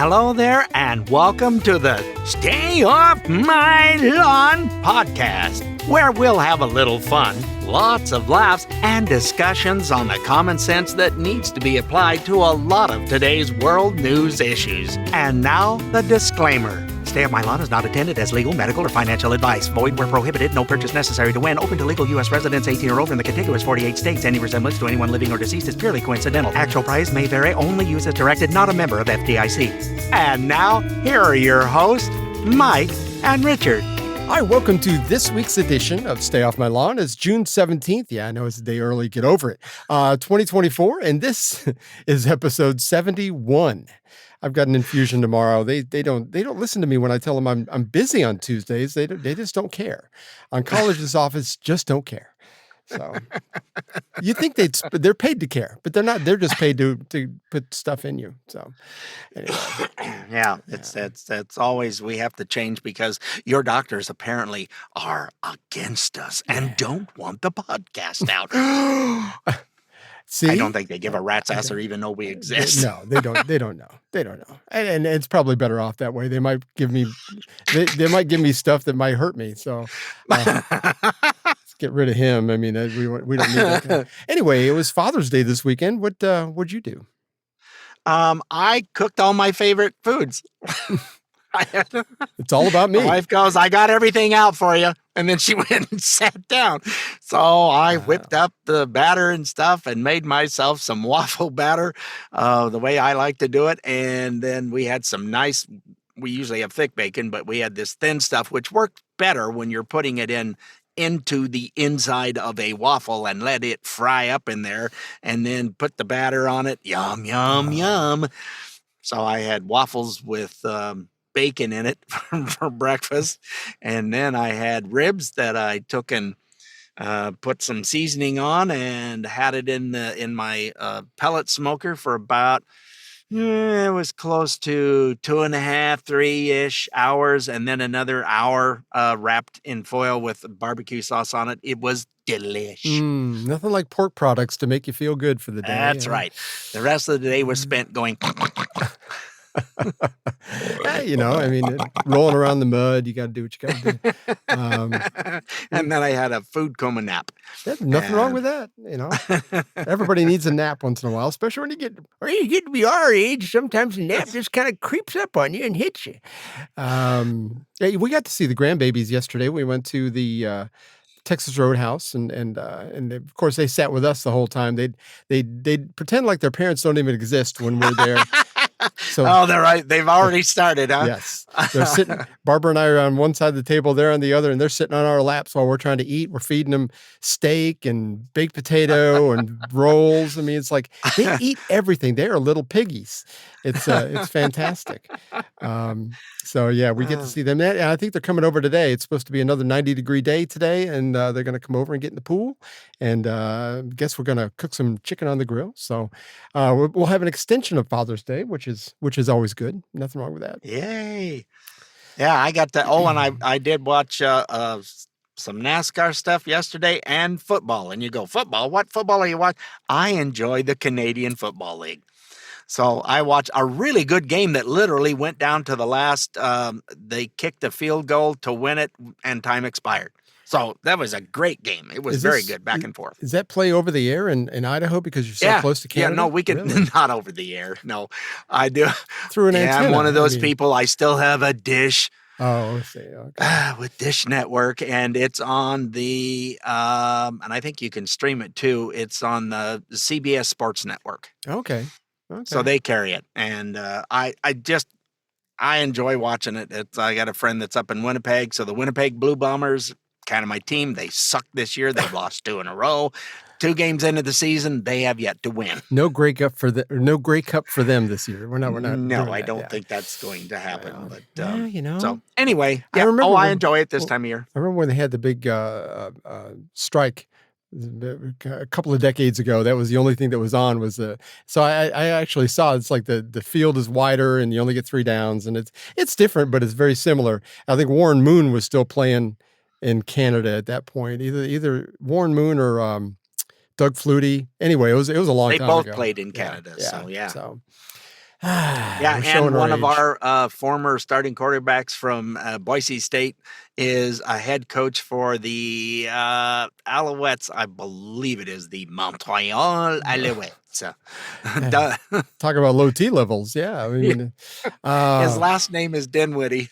Hello there, and welcome to the Stay Off My Lawn podcast, where we'll have a little fun, lots of laughs, and discussions on the common sense that needs to be applied to a lot of today's world news issues. And now, the disclaimer. Stay Off My Lawn is not intended as legal, medical, or financial advice. Void where prohibited. No purchase necessary to win. Open to legal U.S. residents 18 or over in the contiguous 48 states. Any resemblance to anyone living or deceased is purely coincidental. Actual price may vary. Only use as directed. Not a member of FDIC. And now, here are your hosts, Mike and Richard. Hi, welcome to this week's edition of Stay Off My Lawn. It's June 17th. Yeah, I know it's a day early. Get over it. 2024, and this is episode 71. I've got an infusion tomorrow. They don't listen to me when I tell them I'm busy on Tuesdays. They just don't care. Oncologists' office just don't care. So you think they're paid to care, but they're not. They're just paid to put stuff in you. So anyway. Yeah, it's always we have to change because your doctors apparently are against us and don't want the podcast out. See? I don't think they give a rat's ass or even know we exist. No, they don't. They don't know. They don't know. And it's probably better off that way. They might give me, they might give me stuff that might hurt me. So let's get rid of him. I mean, we don't need that. Anyway, it was Father's Day this weekend. What'd you do? I cooked all my favorite foods. It's all about me. My wife goes, I got everything out for you. And then she went and sat down. So I whipped up the batter and stuff and made myself some waffle batter the way I like to do it. And then we had some we usually have thick bacon, but we had this thin stuff, which worked better when you're putting it into the inside of a waffle and let it fry up in there and then put the batter on it. Yum, yum, yum. So I had waffles with bacon in it for breakfast, and then I had ribs that I took and put some seasoning on and had it in my pellet smoker for about it was close to 2.5, 3-ish hours, and then another hour wrapped in foil with barbecue sauce on it. It was delish. Nothing like pork products to make you feel good for the day. That's right. The rest of the day was spent going rolling around the mud, you got to do what you got to do. And then I had a food coma nap. Nothing wrong with that. Everybody needs a nap once in a while, especially when you get to be our age. Sometimes a nap just kind of creeps up on you and hits you. We got to see the grandbabies yesterday. We went to the Texas Roadhouse, and of course they sat with us the whole time. They'd pretend like their parents don't even exist when we're there. So, they're right. They've already started, huh? Yes. They're sitting, Barbara and I are on one side of the table, they're on the other, and they're sitting on our laps while we're trying to eat. We're feeding them steak and baked potato and rolls. I mean, it's like they eat everything. They are little piggies. It's fantastic. So yeah, we get to see them. And I think they're coming over today. It's supposed to be another 90-degree day today, and they're going to come over and get in the pool. And I guess we're going to cook some chicken on the grill. So we'll have an extension of Father's Day, which is always good. Nothing wrong with that. Yay! Yeah, I got to. And I did watch some NASCAR stuff yesterday and football. And you go, football? What football are you watching? I enjoy the Canadian Football League. So I watched a really good game that literally went down to the last. They kicked a field goal to win it, and time expired. So that was a great game. It was very good, back and forth. Does that play over the air in Idaho because you're so close to Canada? Yeah, no, we can not over the air. No, I do. Through an antenna. I'm one of those people. I still have a dish. Oh, I see. Okay. With Dish Network, and it's on the and I think you can stream it too. It's on the CBS Sports Network. Okay. So they carry it, and I enjoy watching it. I got a friend that's up in Winnipeg, so the Winnipeg Blue Bombers, kind of my team. They suck this year. They've lost 2 in a row. 2 games into the season, they have yet to win. No Grey Cup for them this year. We're not. No, I don't think that's going to happen. But So anyway, I enjoy it this time of year. I remember when they had the big strike a couple of decades ago. That was the only thing that was on. So I actually saw it's like the field is wider and you only get 3 downs, and it's different, but it's very similar. I think Warren Moon was still playing in Canada at that point. Either Warren Moon or Doug Flutie. Anyway, it was a long time ago. They both played in Canada. So Yeah, We're and showing our one of age. our former starting quarterbacks from Boise State is a head coach for the Alouettes. I believe it is the Montreal Alouettes. Duh. Talk about low T levels. Yeah. I mean, His last name is Dinwiddie.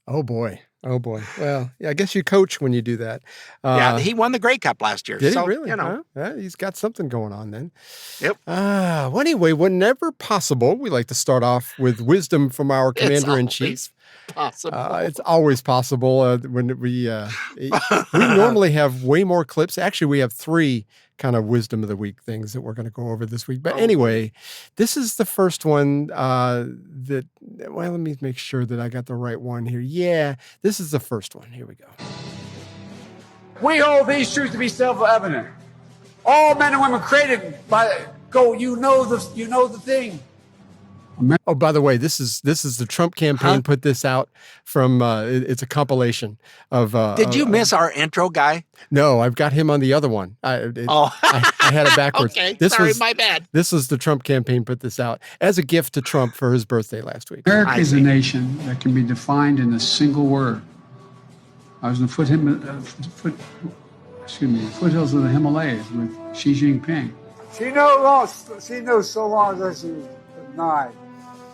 oh boy. Oh boy. Well, yeah, I guess you coach when you do that. Yeah, he won the Grey Cup last year. Did he So, really? you know. Huh? Yeah, he's got something going on then. Yep. Well, anyway, whenever possible, we like to start off with wisdom from our commander-in-chief. Possible. It's always possible when we normally have way more clips. Actually, we have 3 kind of wisdom of the week things that we're going to go over this week. But anyway, this is the first one that, well, let me make sure that I got the right one here. Yeah, this is the first one. Here we go. We hold these truths to be self-evident. All men and women created by you know the thing. Oh, by the way, this is the Trump campaign put this out from. It's a compilation of. Did you miss our intro guy? No, I've got him on the other one. I had it backwards. Okay, sorry, my bad. This is the Trump campaign put this out as a gift to Trump for his birthday last week. America is a nation that can be defined in a single word. I was in the foothills of the Himalayas with Xi Jinping. She knows so long as she's denied,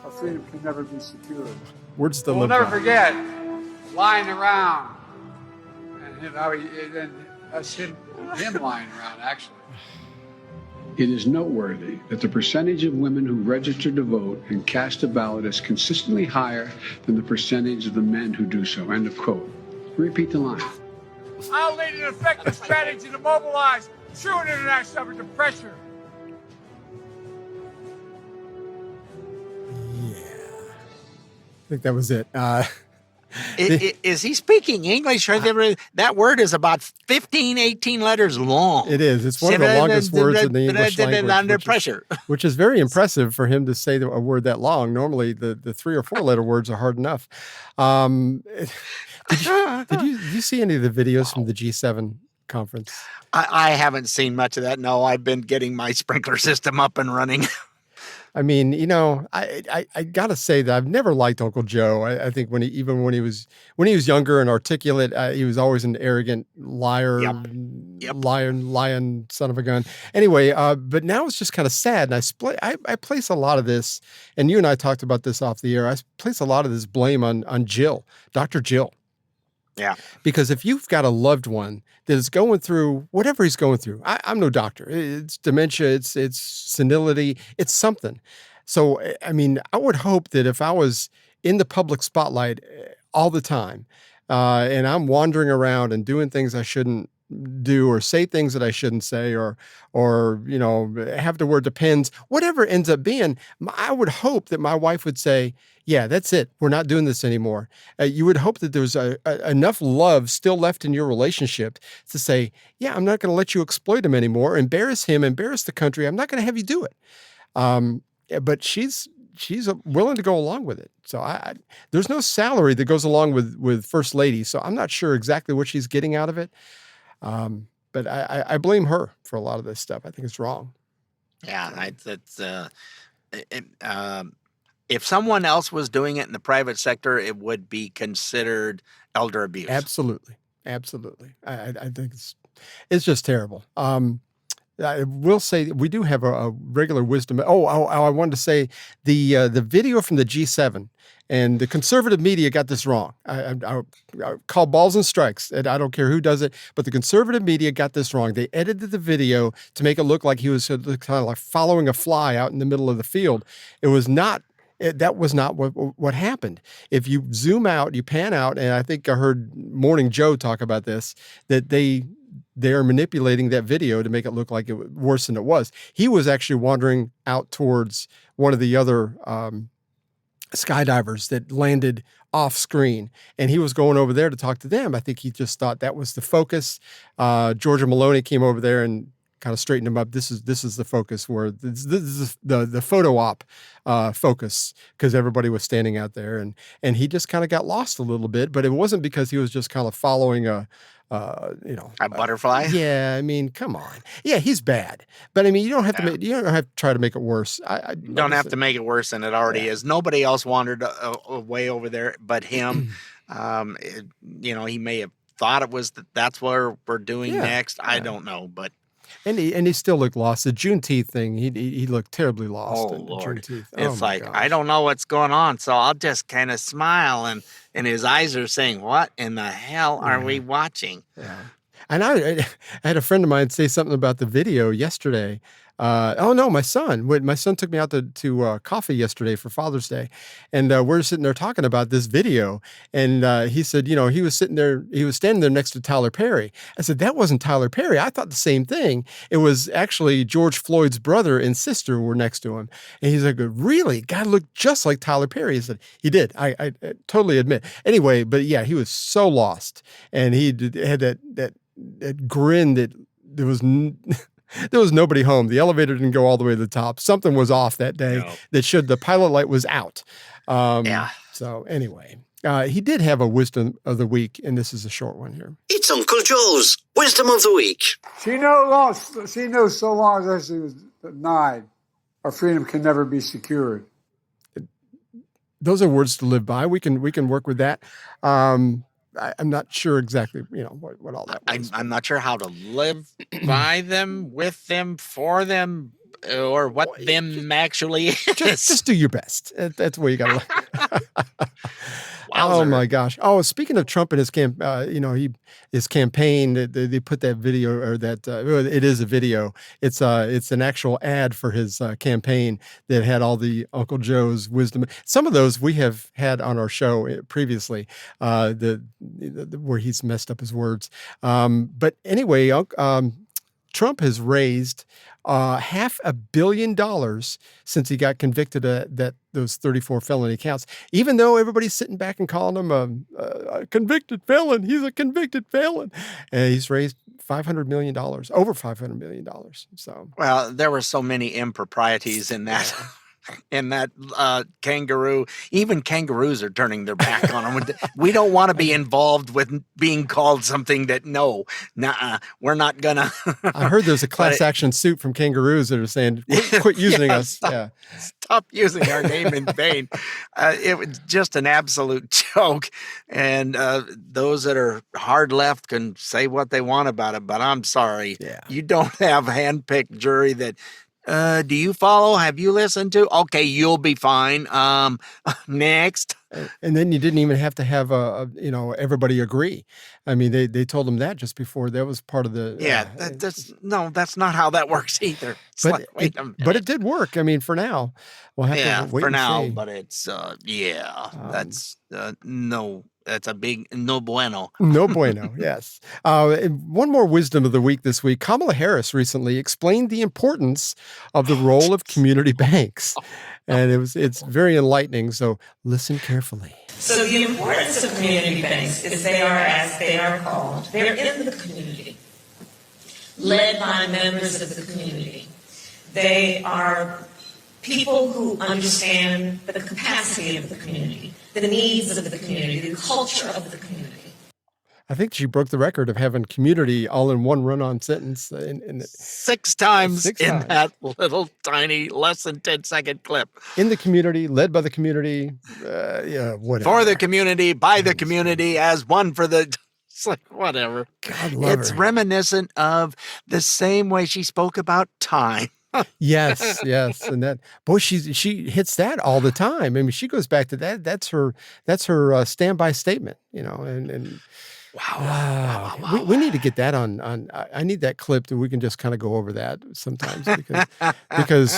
our freedom can never be secured. Where's the We'll never forget lying around and him lying around, actually. It is noteworthy that the percentage of women who register to vote and cast a ballot is consistently higher than the percentage of the men who do so. End of quote. Repeat the line. I'll lead an effective strategy to mobilize true international effort to pressure. I think that was it. Is he speaking English? That word is about 15, 18 letters long. It is. It's one of the longest words in the English language. Under pressure. Which is very impressive for him to say a word that long. Normally, the 3 or 4 letter words are hard enough. Did you see any of the videos from the G7 conference? I haven't seen much of that. No, I've been getting my sprinkler system up and running. I mean, I gotta say that I've never liked Uncle Joe. I think when he was younger and articulate, he was always an arrogant liar, Yep. lion, son of a gun. Anyway, but now it's just kind of sad. And I place a lot of this, and you and I talked about this off the air. I place a lot of this blame on Jill, Dr. Jill. Yeah. Because if you've got a loved one that is going through whatever he's going through, I'm no doctor. It's dementia, it's senility, it's something. So, I mean, I would hope that if I was in the public spotlight all the time, and I'm wandering around and doing things I shouldn't do or say things that I shouldn't say or have the word depends, whatever it ends up being, I would hope that my wife would say, yeah, that's it. We're not doing this anymore. You would hope that there's enough love still left in your relationship to say, yeah, I'm not going to let you exploit him anymore, embarrass him, embarrass the country. I'm not going to have you do it. But she's willing to go along with it. So there's no salary that goes along with First Lady. So I'm not sure exactly what she's getting out of it. But I blame her for a lot of this stuff. I think it's wrong. Yeah, if someone else was doing it in the private sector, it would be considered elder abuse. Absolutely. I think it's just terrible. I will say we do have a regular wisdom. I wanted to say the video from the G7 and the conservative media got this wrong. I call balls and strikes. And I don't care who does it, but the conservative media got this wrong. They edited the video to make it look like he was kind of like following a fly out in the middle of the field. It was not. That was not what happened. If you zoom out, you pan out, and I think I heard Morning Joe talk about this, that they are manipulating that video to make it look like it was worse than it was. He was actually wandering out towards one of the other skydivers that landed off screen, and he was going over there to talk to them. I think he just thought that was the focus. Georgia Maloney came over there and kind of straightened him up. This is the focus where this is the photo op focus, because everybody was standing out there, and he just kind of got lost a little bit, but it wasn't because he was just kind of following a butterfly. Yeah, I mean, come on. Yeah, he's bad, but I mean, you don't have to try to make it worse. I don't have to make it worse than it already is. Nobody else wandered away over there but him. He may have thought it was that's where we're doing next. I don't know, but and he still looked lost. The Juneteenth thing, he looked terribly lost. Oh Lord, Juneteenth. It's like, I don't know what's going on, so I'll just kind of smile, and his eyes are saying, "What in the hell are we watching?" Yeah. And I had a friend of mine say something about the video yesterday. My son took me out to coffee yesterday for Father's Day, and we're sitting there talking about this video, and he said, he was standing there next to Tyler Perry. I said, that wasn't Tyler Perry. I thought the same thing. It was actually George Floyd's brother and sister were next to him. And he's like, really? God looked just like Tyler Perry. He said, he did. I totally admit. Anyway, but yeah, he was so lost, and he had that grin that there was nobody home. The elevator didn't go all the way to the top. Something was off that day that showed the pilot light was out. So anyway, he did have a wisdom of the week, and this is a short one here. It's Uncle Joe's wisdom of the week. She knows so long as she was denied, our freedom can never be secured. Those are words to live by. We can work with that. I'm not sure exactly, what all that was. I'm not sure how to live by them, with them, for them, or what them actually is. Just do your best. That's where you got to look. Oh my gosh! Oh, speaking of Trump and his his campaign, they put that video, or that it is a video. It's an actual ad for his campaign that had all the Uncle Joe's wisdom. Some of those we have had on our show previously, where he's messed up his words. But anyway, Trump has raised $500 million since he got convicted of those 34 felony counts, even though everybody's sitting back and calling him a convicted felon. He's a convicted felon. And he's raised $500 million, over $500 million. So, well, there were so many improprieties in that. In that kangaroo, even kangaroos are turning their back on him. We don't want to be involved with being called something that we're not gonna. I heard there's a class action suit from kangaroos that are saying, quit using us. Stop using our name in vain. It was just an absolute joke. And those that are hard left can say what they want about it, but I'm sorry. You don't have handpicked jury that. Do you follow? Have you listened to? Okay, you'll be fine. Next. And then you didn't even have to have everybody agree. I mean, they told him that just before. That was part of the. That's not how that works either. But it did work. I mean, for now, we'll have to wait for and now. see. But it's that's no. That's a big no bueno. No bueno, yes. One more wisdom of the week this week. Kamala Harris recently explained the importance of the role of community banks. And it's very enlightening, so listen carefully. So the importance of community banks is they are, as they are called, they're in the community, led by members of the community. They are people who understand the capacity of the community, the needs of the community, the culture of the community. I think she broke the record of having community all in one run-on sentence. Six times in that little tiny, less than 10-second clip. In the community, led by the community, whatever. For the community, by the community, as one for the... It's like, whatever. God love It's her. reminiscent of the same way she spoke about time. Yes. And that, boy, she hits that all the time. I mean, she goes back to that. That's her standby statement, and wow. We need to get that on. I need that clip that we can just kind of go over that sometimes because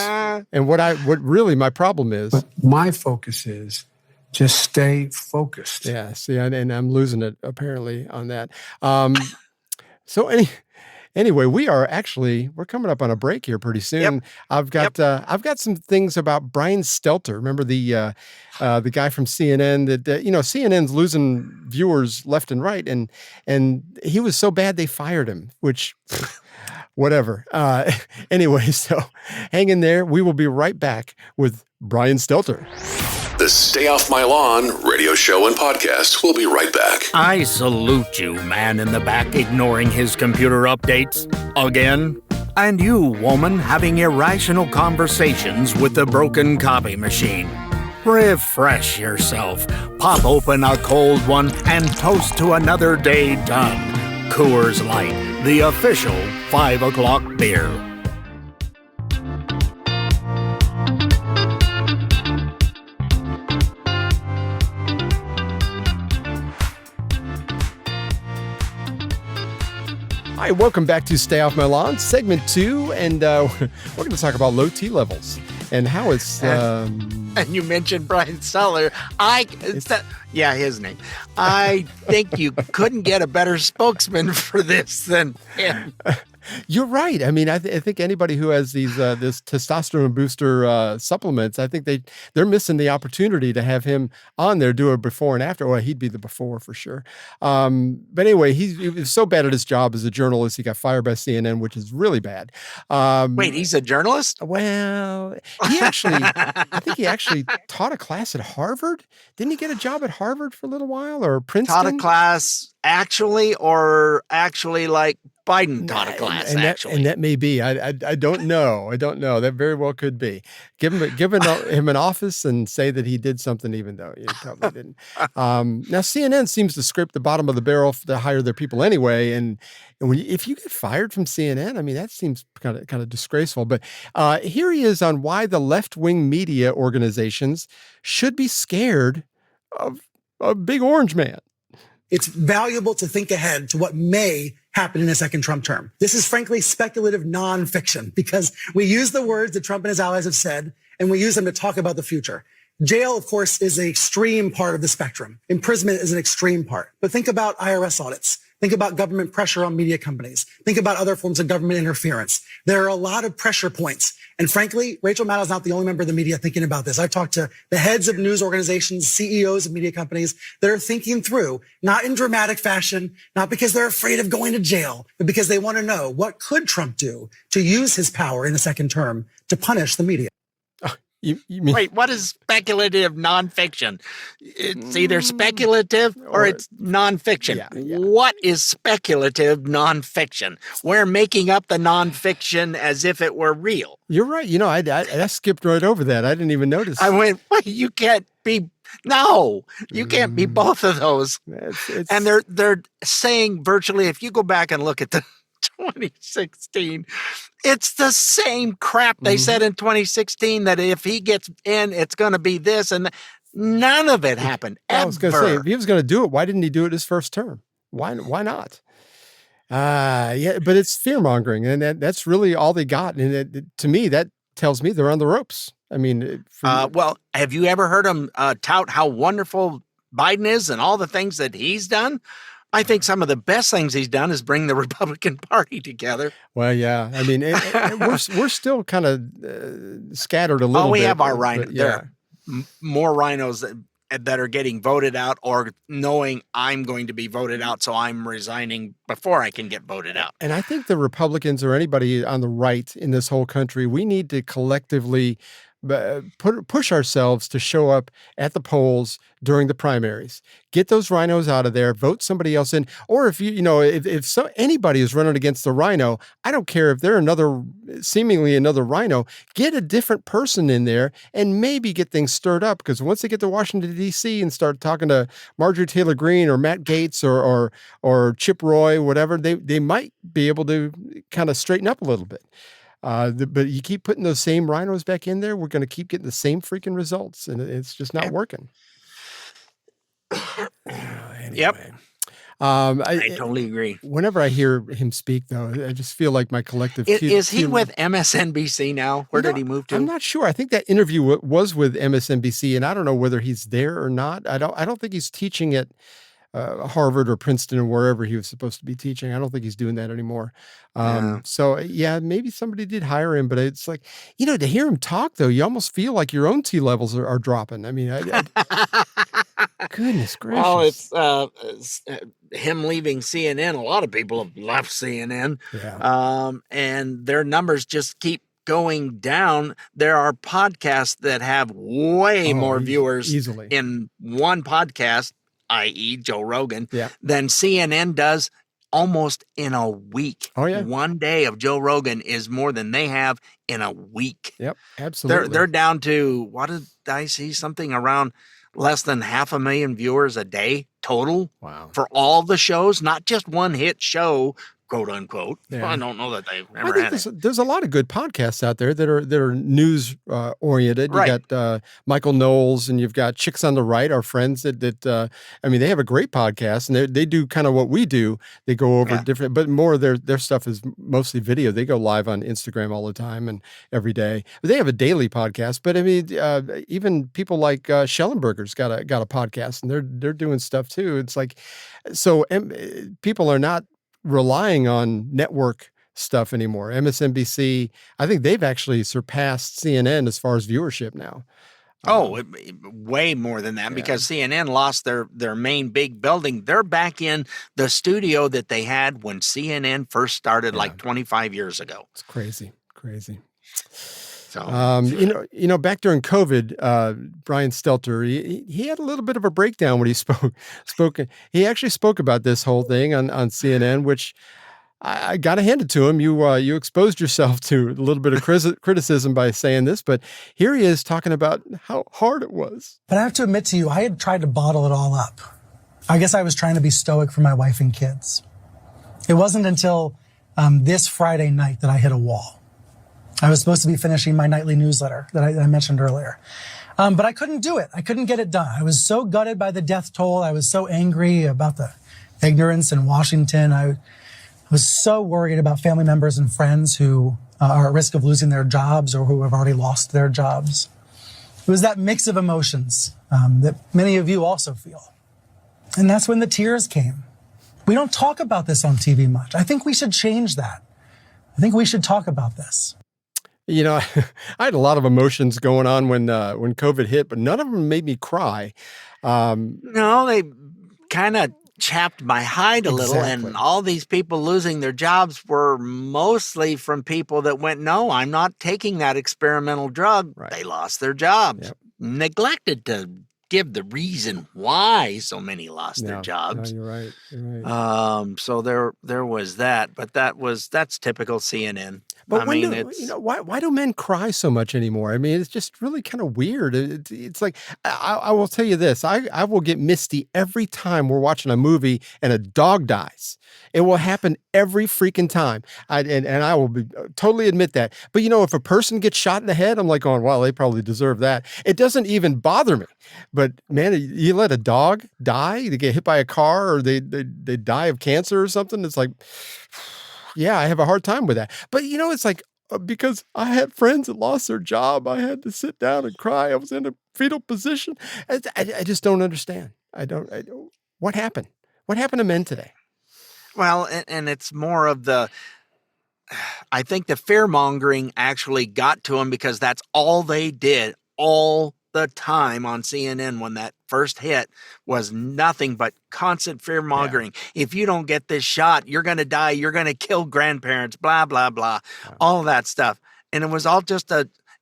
and what really my problem is. But my focus is just stay focused. Yeah. See, and I'm losing it apparently on that. Anyway, we're coming up on a break here pretty soon. I've got some things about Brian Stelter. Remember the guy from CNN that CNN's losing viewers left and right, and he was so bad they fired him. Which whatever. Anyway, so hang in there. We will be right back with Brian Stelter. The Stay Off My Lawn radio show and podcast. We'll be right back. I salute you, man in the back ignoring his computer updates again. And you, woman, having irrational conversations with the broken copy machine. Refresh yourself. Pop open a cold one and toast to another day done. Coors Light, the official 5 o'clock beer. Hi, welcome back to Stay Off My Lawn, segment 2, and we're going to talk about low T levels and how it's... And you mentioned Brian Seller. His name. I think you couldn't get a better spokesman for this than him. You're right. I mean, I think anybody who has these this testosterone booster supplements, I think they're missing the opportunity to have him on there, do a before and after. Well, he'd be the before for sure. But anyway, he was so bad at his job as a journalist, he got fired by CNN, which is really bad. Wait, he's a journalist? Well, I think he actually taught a class at Harvard. Didn't he get a job at Harvard for a little while, or Princeton? Taught a class actually like Biden taught a class, actually. And that may be. I don't know. I don't know. That very well could be. Give him an office and say that he did something, even though he probably didn't. Now, CNN seems to scrape the bottom of the barrel to hire their people anyway. And if you get fired from CNN, I mean, that seems kind of disgraceful. But here he is on why the left-wing media organizations should be scared of a big orange man. It's valuable to think ahead to what may happen in a second Trump term. This is frankly speculative nonfiction because we use the words that Trump and his allies have said, and we use them to talk about the future. Jail, of course, is an extreme part of the spectrum. Imprisonment is an extreme part. But think about IRS audits. Think about government pressure on media companies. Think about other forms of government interference. There are a lot of pressure points. And frankly, Rachel Maddow's not the only member of the media thinking about this. I've talked to the heads of news organizations, CEOs of media companies that are thinking through, not in dramatic fashion, not because they're afraid of going to jail, but because they want to know what could Trump do to use his power in the second term to punish the media. You mean, wait, what is speculative nonfiction? It's either speculative or it's nonfiction. Yeah. What is speculative nonfiction? We're making up the nonfiction as if it were real. You're right. You know, I skipped right over that. I didn't even notice. I went, wait, you can't be. No, you can't be both of those. And they're saying virtually, if you go back and look at the 2016, it's the same crap they said in 2016 that if he gets in, it's going to be this, and none of it happened. I was going to say, if he was going to do it, why didn't he do it his first term? Why not? Yeah, but it's fear mongering, and that's really all they got. And to me, that tells me they're on the ropes. I mean, well, have you ever heard him tout how wonderful Biden is and all the things that he's done? I think some of the best things he's done is bring the Republican Party together. Well, yeah. I mean, we're still kind of scattered a little bit. Oh, we have our rhinos. Yeah. There are more rhinos that are getting voted out or knowing I'm going to be voted out, so I'm resigning before I can get voted out. And I think the Republicans or anybody on the right in this whole country, we need to collectively push ourselves to show up at the polls during the primaries. Get those rhinos out of there. Vote somebody else in. Or if if anybody is running against the rhino, I don't care if they're seemingly another rhino. Get a different person in there and maybe get things stirred up. Because once they get to Washington D.C. and start talking to Marjorie Taylor Greene or Matt Gaetz or Chip Roy, whatever, they might be able to kind of straighten up a little bit. But you keep putting those same rhinos back in there, we're going to keep getting the same freaking results, and it's just not working. Anyway. Yep. I totally agree. Whenever I hear him speak, though, I just feel like my collective... Is he with MSNBC now? Where did he move to? I'm not sure. I think that interview was with MSNBC, and I don't know whether he's there or not. I don't think he's teaching at Harvard or Princeton or wherever he was supposed to be teaching. I don't think he's doing that anymore. So yeah, maybe somebody did hire him, but it's like, to hear him talk though, you almost feel like your own T levels are dropping. I mean, goodness gracious. Well, it's him leaving CNN, a lot of people have left CNN, and their numbers just keep going down. There are podcasts that have way more viewers easily in one podcast, i.e. Joe Rogan, Yeah. than CNN does almost in a week. Oh, yeah. One day of Joe Rogan is more than they have in a week. Yep, absolutely. They're down to, what did I see? Something around less than 500,000 viewers a day total. Wow. For all the shows, not just one hit show, quote unquote. Yeah. Well, I don't know that they've I ever think had it. there's a lot of good podcasts out there that are news oriented. You Right. got Michael Knowles, and you've got Chicks on the Right, our friends that I mean, they have a great podcast, and they do kind of what we do. They go over different, but more of their stuff is mostly video. They go live on Instagram all the time and every day. But they have a daily podcast. But I mean, even people like Shellenberger's got a podcast, and they're doing stuff too. It's like, so people are not relying on network stuff anymore. MSNBC, I think they've actually surpassed CNN as far as viewership now. Way more than that, because CNN lost their main big building. They're back in the studio that they had when CNN first started like 25 years ago. It's crazy. So, you know, back during COVID, Brian Stelter, he had a little bit of a breakdown when he spoke. He actually spoke about this whole thing on CNN, which I got to hand it to him. You exposed yourself to a little bit of criticism by saying this, but here he is talking about how hard it was. But I have to admit to you, I had tried to bottle it all up. I guess I was trying to be stoic for my wife and kids. It wasn't until this Friday night that I hit a wall. I was supposed to be finishing my nightly newsletter that I mentioned earlier. But I couldn't do it. I couldn't get it done. I was so gutted by the death toll. I was so angry about the ignorance in Washington. I was so worried about family members and friends who are at risk of losing their jobs or who have already lost their jobs. It was that mix of emotions that many of you also feel. And that's when the tears came. We don't talk about this on TV much. I think we should change that. I think we should talk about this. You know, I had a lot of emotions going on when COVID hit, but none of them made me cry. No, they kind of chapped my hide a little, Exactly. and all these people losing their jobs were mostly from people that went, no, I'm not taking that experimental drug. Right. They lost their jobs. Yep. Neglected to give the reason why so many lost their jobs. No, you're right. So there was that, but that's typical CNN. But I when mean, why do men cry so much anymore? I mean, it's just really kind of weird. It's like, I will tell you this, I will get misty every time we're watching a movie and a dog dies. It will happen every freaking time. And I will totally admit that. But you know, if a person gets shot in the head, I'm like going, well, they probably deserve that. It doesn't even bother me. But man, you let a dog die, they get hit by a car, or they die of cancer or something. It's like, yeah, I have a hard time with that. But you know, it's like, because I had friends that lost their job, I had to sit down and cry. I was in a fetal position. I just don't understand. I don't. What happened? What happened to men today? well, and it's more of I think the fear mongering actually got to them, because that's all they did all the time on CNN when that first hit was nothing but constant fear mongering. If you don't get this shot, you're going to die. You're going to kill grandparents, blah, blah, blah, all of that stuff. And it was all just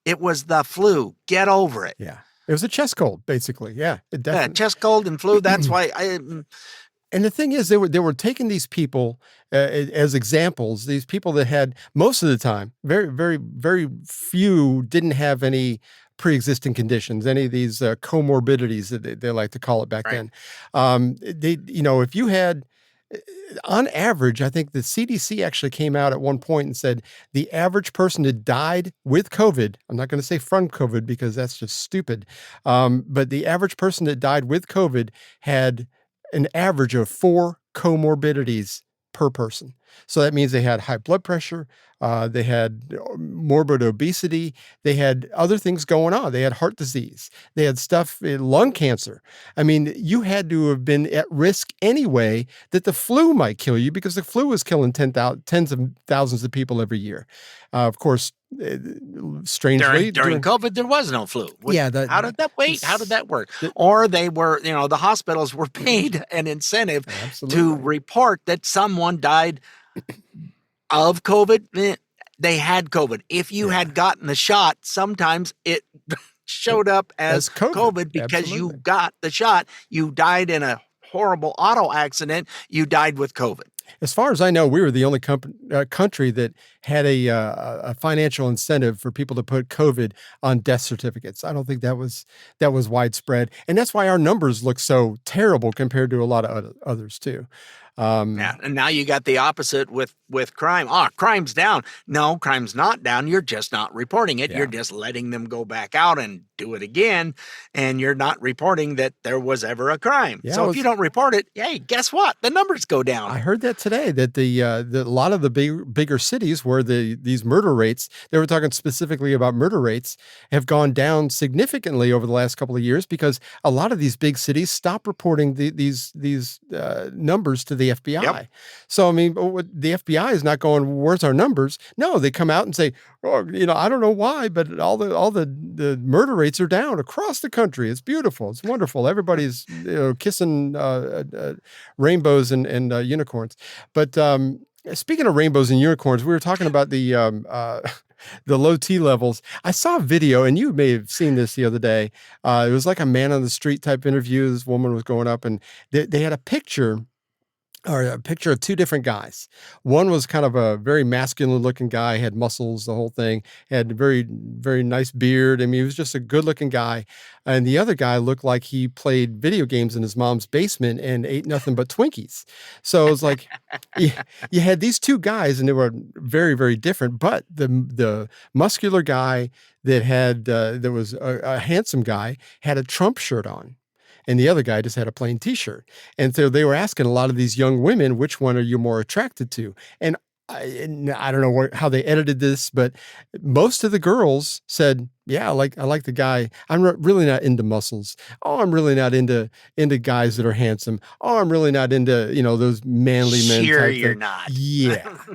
it was the flu. Get over it. Yeah. It was a chest cold, basically. Yeah. It definitely. Yeah, chest cold and flu. That's why And the thing is, they were taking these people as examples, these people that had, most of the time, very, very, very few didn't have any pre-existing conditions, any of these comorbidities that they like to call it back then. If you had, on average, I think the CDC actually came out at one point and said the average person that died with COVID, I'm not going to say from COVID because that's just stupid, but the average person that died with COVID had an average of 4 comorbidities per person. So that means they had high blood pressure, they had morbid obesity, they had other things going on. They had heart disease, they had lung cancer. I mean, you had to have been at risk anyway that the flu might kill you, because the flu was killing tens of thousands of people every year. Of course, strangely during COVID, there was no flu. Yeah, How did that work? Or they were, the hospitals were paid an incentive to report that someone died of COVID. They had COVID. If you had gotten the shot, sometimes it showed up as COVID because you got the shot. You died in a horrible auto accident. You died with COVID. As far as I know, we were the only country that had a financial incentive for people to put COVID on death certificates. I don't think that was widespread, and that's why our numbers look so terrible compared to a lot of others too. And now you got the opposite with crime. Crime's down. No, crime's not down. You're just not reporting it. Yeah. You're just letting them go back out and do it again. And you're not reporting that there was ever a crime. Yeah, so if you don't report it, hey, guess what? The numbers go down. I heard that today, that a lot of the bigger cities where these murder rates, they were talking specifically about murder rates, have gone down significantly over the last couple of years because a lot of these big cities stopped reporting these numbers to the FBI. Yep. So, I mean, the FBI is not going, where's our numbers? No, they come out and say, I don't know why, but all the murder rates are down across the country. It's beautiful. It's wonderful. Everybody's kissing rainbows and unicorns. But speaking of rainbows and unicorns, we were talking about the low T levels. I saw a video, and you may have seen this the other day. It was like a man on the street type interview. This woman was going up, and they had a picture of two different guys. One was kind of a very masculine looking guy, had muscles, the whole thing, had very, very nice beard. I mean, he was just a good looking guy. And the other guy looked like he played video games in his mom's basement and ate nothing but Twinkies. So it was like, you had these two guys and they were very, very different. But the muscular guy that was a handsome guy had a Trump shirt on. And the other guy just had a plain T-shirt. And so they were asking a lot of these young women, which one are you more attracted to? And I don't know how they edited this, but most of the girls said, yeah, I like the guy. I'm really not into muscles. Oh, I'm really not into guys that are handsome. Oh, I'm really not into, those manly men. Sure, type you're thing. not.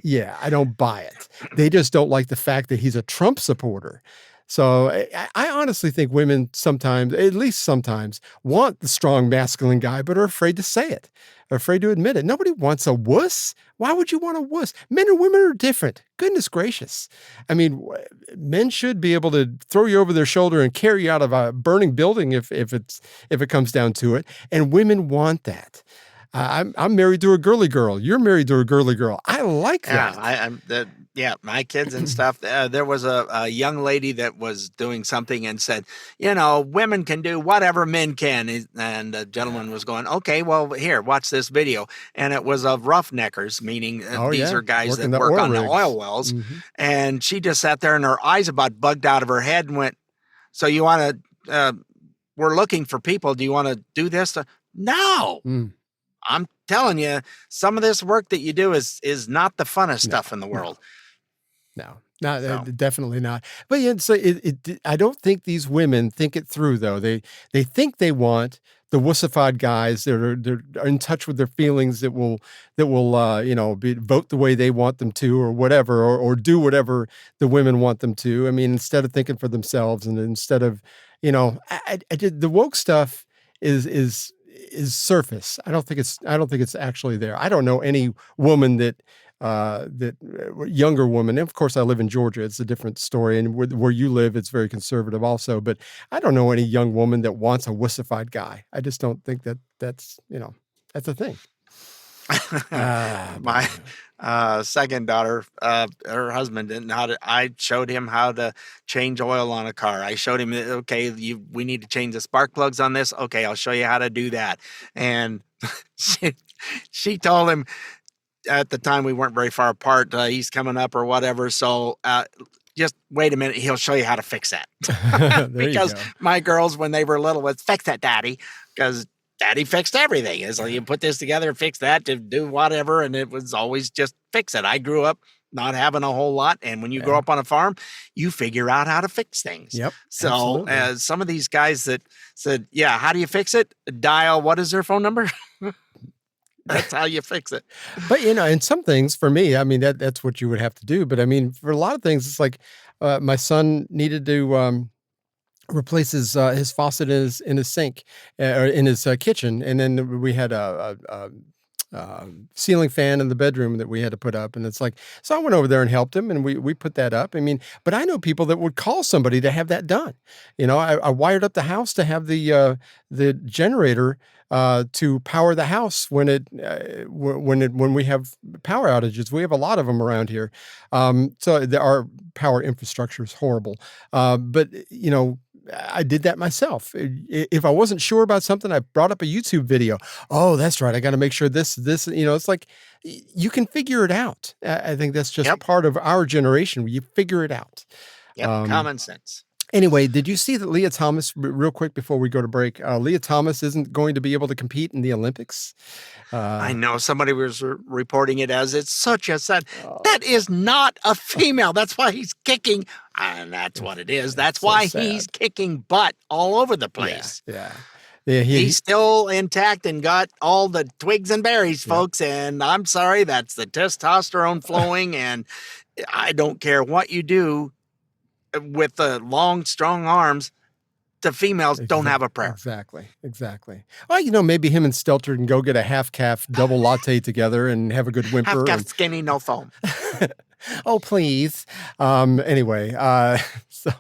Yeah, I don't buy it. They just don't like the fact that he's a Trump supporter. So I honestly think women sometimes, at least sometimes, want the strong masculine guy, but are afraid to say it, are afraid to admit it. Nobody wants a wuss. Why would you want a wuss? Men and women are different. Goodness gracious. I mean, men should be able to throw you over their shoulder and carry you out of a burning building if it comes down to it. And women want that. I'm married to a girly girl. You're married to a girly girl. I like that. My kids and stuff. There was a young lady that was doing something and said, women can do whatever men can. And the gentleman was going, okay, well, here, watch this video. And it was of roughneckers, meaning these are guys that work on the oil wells. Mm-hmm. And she just sat there and her eyes about bugged out of her head and went, so you want to, we're looking for people. Do you want to do this? No. I'm telling you, some of this work that you do is not the funnest stuff in the world. No, definitely not. But so I don't think these women think it through, though. They think they want the wussified guys that are in touch with their feelings that will vote the way they want them to, or whatever, or do whatever the women want them to. I mean, instead of thinking for themselves, and instead of the woke stuff is surface. I don't think it's actually there. I don't know any woman that younger woman. And of course, I live in Georgia. It's a different story, and where you live, it's very conservative also. But I don't know any young woman that wants a wussified guy. I just don't think that's a thing. My second daughter, her husband didn't know how to. I showed him how to change oil on a car. I showed him, okay, we need to change the spark plugs on this. Okay, I'll show you how to do that. And she told him, at the time we weren't very far apart, he's coming up or whatever. So just wait a minute, he'll show you how to fix that. Because my girls, when they were little, was fix that, Daddy, because Daddy fixed everything. It's like, you put this together, fix that, to do whatever, and it was always just fix it. I grew up not having a whole lot, and when you grow up on a farm, you figure out how to fix things. Yep. So some of these guys that said, yeah, how do you fix it? Dial, what is their phone number? That's how you fix it. But, in some things, for me, I mean, that's what you would have to do. But I mean, for a lot of things, it's like, my son needed to replace his faucet in his sink or in his kitchen, and then we had a ceiling fan in the bedroom that we had to put up, and it's like, so I went over there and helped him, and we put that up. I mean, but I know people that would call somebody to have that done. You know, I wired up the house to have the generator to power the house when we have power outages. We have a lot of them around here, so our power infrastructure is horrible. But you know, I did that myself. If I wasn't sure about something, I brought up a YouTube video. Oh, that's right. I got to make sure this, you know, it's like you can figure it out. I think that's just part of our generation. You figure it out. Yep. Common sense. Anyway, did you see that Leah Thomas, real quick before we go to break, Leah Thomas isn't going to be able to compete in the Olympics? I know somebody was reporting it as it's such a sad. That is not a female. That's why he's kicking. And that's what it is. That's so why he's kicking butt all over the place. Yeah. He's still intact and got all the twigs and berries, folks. And I'm sorry, that's the testosterone flowing. And I don't care what you do with the long, strong arms. The females don't have a prayer. Exactly. Well, you know, maybe him and Stelter can go get a half-calf double latte together and have a good whimper. Half-calf skinny, no foam. Oh, please. Anyway, so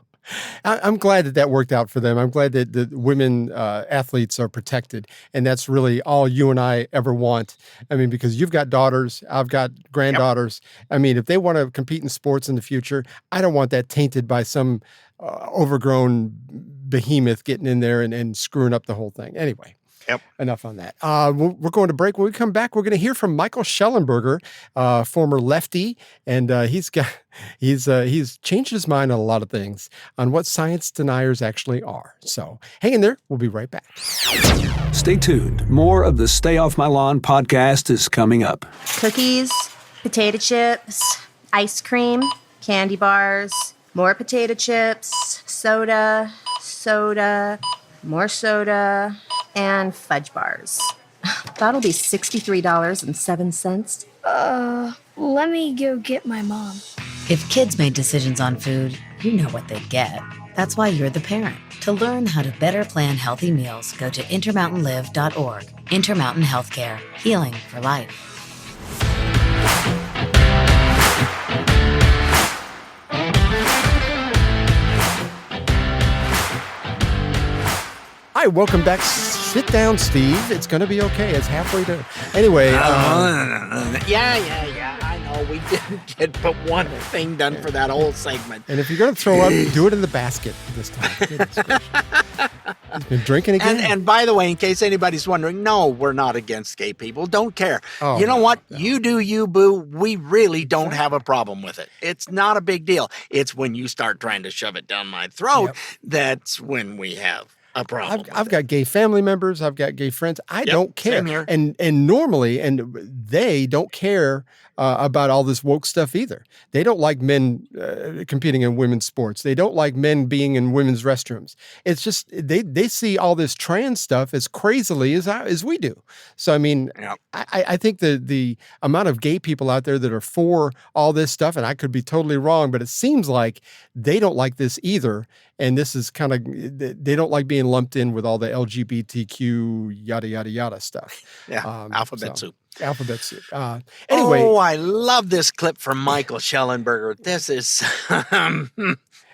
I'm glad that worked out for them. I'm glad that the women athletes are protected. And that's really all you and I ever want. I mean, because you've got daughters, I've got granddaughters. Yep. I mean, if they want to compete in sports in the future, I don't want that tainted by some overgrown behemoth getting in there and screwing up the whole thing. Anyway. Yep. Enough on that. We're going to break. When we come back, we're going to hear from Michael Shellenberger, former lefty, and he's changed his mind on a lot of things, on what science deniers actually are. So hang in there. We'll be right back. Stay tuned. More of the Stay Off My Lawn podcast is coming up. Cookies, potato chips, ice cream, candy bars, more potato chips, soda, more soda, and fudge bars. That'll be $63.07. Let me go get my mom. If kids made decisions on food, you know what they'd get. That's why you're the parent. To learn how to better plan healthy meals, go to intermountainlive.org. Intermountain Healthcare. Healing for life. Hi, welcome back. Sit down, Steve. It's going to be okay. It's halfway to... Anyway. Yeah. I know. We didn't get but one thing done for that whole segment. And if you're going to throw up, do it in the basket this time. He's been drinking again. And by the way, in case anybody's wondering, no, we're not against gay people. Don't care. Oh, you know what? No. You do you, boo. We really don't have a problem with it. It's not a big deal. It's when you start trying to shove it down my throat, that's when we have a problem. I've got gay family members. I've got gay friends. I don't care. Same here. And normally, and they don't care about all this woke stuff either. They don't like men competing in women's sports. They don't like men being in women's restrooms. It's just they see all this trans stuff as crazily as we do. So I mean, I think the amount of gay people out there that are for all this stuff, and I could be totally wrong, but it seems like they don't like this either. And this is kind of, they don't like being lumped in with all the LGBTQ yada, yada, yada stuff. Yeah, alphabet soup. Alphabet soup. Anyway. Oh, I love this clip from Michael Shellenberger. This is,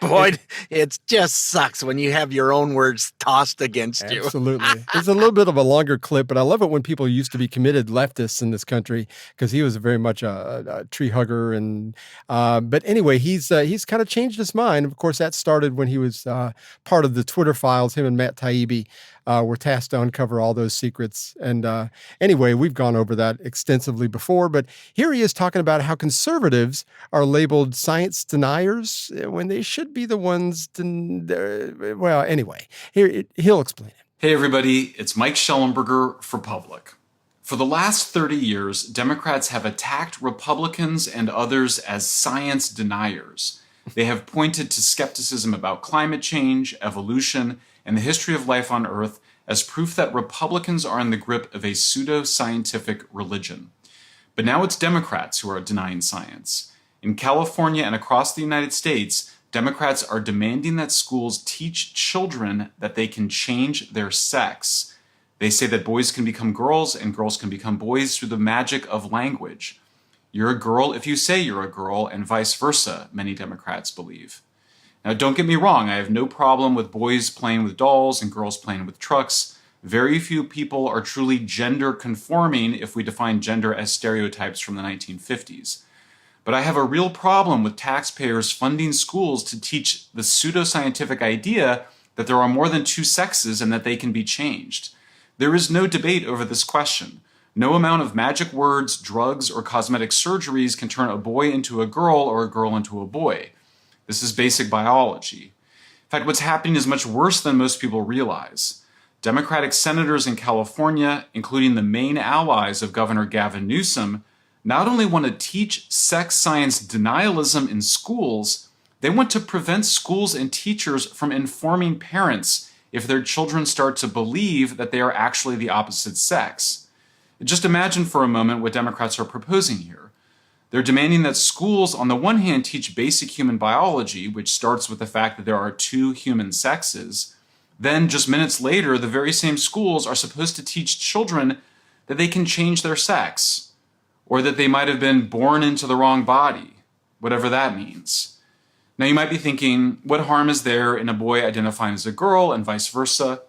boy, it just sucks when you have your own words tossed against you. Absolutely. It's a little bit of a longer clip, but I love it when people used to be committed leftists in this country, because he was very much a tree hugger. And but anyway, he's kind of changed his mind. Of course, that started when he was part of the Twitter files. Him and Matt Taibbi were tasked to uncover all those secrets. And anyway, we've gone over that extensively before, but here he is talking about how conservatives are labeled science deniers when they should be the ones. Well, anyway, he'll explain it. Hey, everybody, it's Mike Shellenberger for Public. For the last 30 years, Democrats have attacked Republicans and others as science deniers. They have pointed to skepticism about climate change, evolution, and the history of life on Earth as proof that Republicans are in the grip of a pseudo-scientific religion. But now it's Democrats who are denying science. In California and across the United States, Democrats are demanding that schools teach children that they can change their sex. They say that boys can become girls and girls can become boys through the magic of language. You're a girl if you say you're a girl, and vice versa, many Democrats believe. Now, don't get me wrong, I have no problem with boys playing with dolls and girls playing with trucks. Very few people are truly gender conforming if we define gender as stereotypes from the 1950s. But I have a real problem with taxpayers funding schools to teach the pseudoscientific idea that there are more than two sexes and that they can be changed. There is no debate over this question. No amount of magic words, drugs, or cosmetic surgeries can turn a boy into a girl or a girl into a boy. This is basic biology. In fact, what's happening is much worse than most people realize. Democratic senators in California, including the main allies of Governor Gavin Newsom, not only want to teach sex science denialism in schools, they want to prevent schools and teachers from informing parents if their children start to believe that they are actually the opposite sex. Just imagine for a moment what Democrats are proposing here. They're demanding that schools, on the one hand, teach basic human biology, which starts with the fact that there are two human sexes. Then, just minutes later, the very same schools are supposed to teach children that they can change their sex, or that they might have been born into the wrong body, whatever that means. Now you might be thinking, what harm is there in a boy identifying as a girl and vice versa?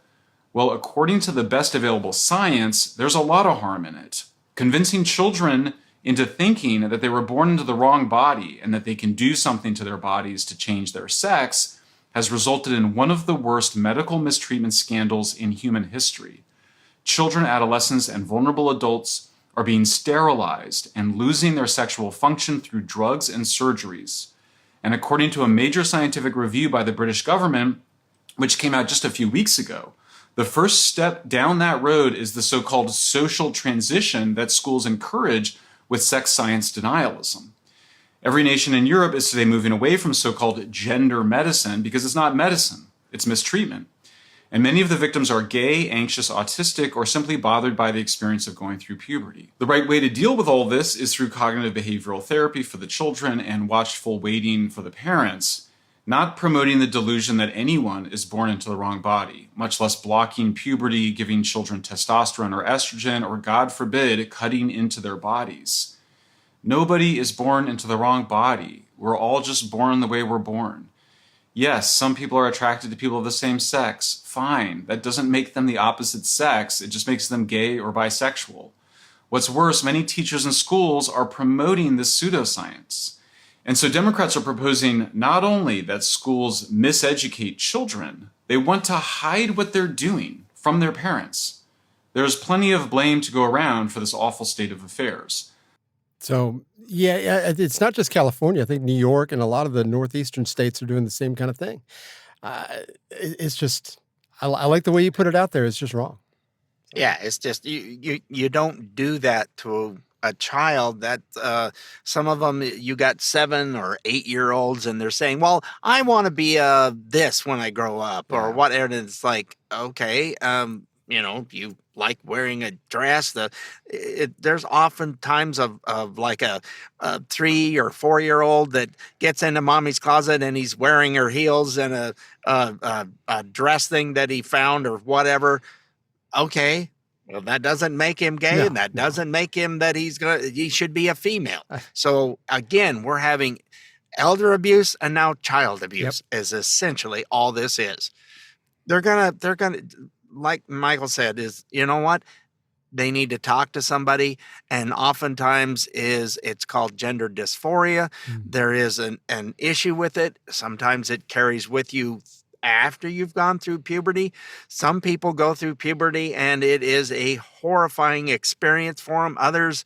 Well, according to the best available science, there's a lot of harm in it. Convincing children into thinking that they were born into the wrong body and that they can do something to their bodies to change their sex has resulted in one of the worst medical mistreatment scandals in human history. Children, adolescents, and vulnerable adults are being sterilized and losing their sexual function through drugs and surgeries. And according to a major scientific review by the British government, which came out just a few weeks ago, the first step down that road is the so-called social transition that schools encourage with sex science denialism. Every nation in Europe is today moving away from so-called gender medicine because it's not medicine, it's mistreatment. And many of the victims are gay, anxious, autistic, or simply bothered by the experience of going through puberty. The right way to deal with all this is through cognitive behavioral therapy for the children and watchful waiting for the parents, not promoting the delusion that anyone is born into the wrong body, much less blocking puberty, giving children testosterone or estrogen, or God forbid, cutting into their bodies. Nobody is born into the wrong body. We're all just born the way we're born. Yes, some people are attracted to people of the same sex. Fine. That doesn't make them the opposite sex. It just makes them gay or bisexual. What's worse, many teachers in schools are promoting this pseudoscience. And so Democrats are proposing not only that schools miseducate children, they want to hide what they're doing from their parents. There's plenty of blame to go around for this awful state of affairs. So, yeah, it's not just California. I think New York and a lot of the northeastern states are doing the same kind of thing. It's just, I like the way you put it out there. It's just wrong. Yeah, it's just, you don't do that to a child. That some of them, you got 7 or 8 year olds and they're saying, well, I want to be this when I grow up or whatever. And it's like, okay, you like wearing a dress. There's often times of like a 3 or 4 year old that gets into mommy's closet and he's wearing her heels and a dress thing that he found or whatever. Okay. Well, that doesn't make him gay, and that doesn't make him that he should be a female. So again, we're having elder abuse and now child abuse is essentially all this is. They're gonna, like Michael said, is, you know what? They need to talk to somebody, and oftentimes it's called gender dysphoria. There is an issue with it. Sometimes it carries with you after you've gone through puberty. Some people go through puberty and it is a horrifying experience for them. Others,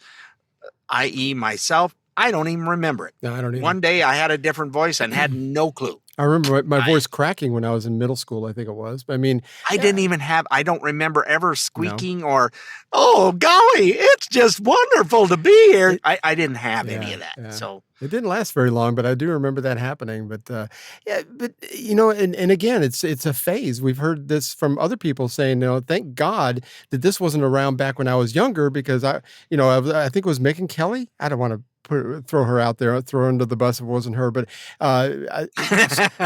i.e. myself, I don't even remember it. No, I don't either. One day I had a different voice and had no clue. I remember my voice cracking when I was in middle school, I think it was. I mean, I don't remember ever squeaking or, oh, golly, it's just wonderful to be here. I didn't have any of that. Yeah. So it didn't last very long, but I do remember that happening. But and again, it's a phase. We've heard this from other people saying, thank God that this wasn't around back when I was younger, because I think it was Megyn Kelly. I don't want to throw her out there, throw her under the bus if it wasn't her. But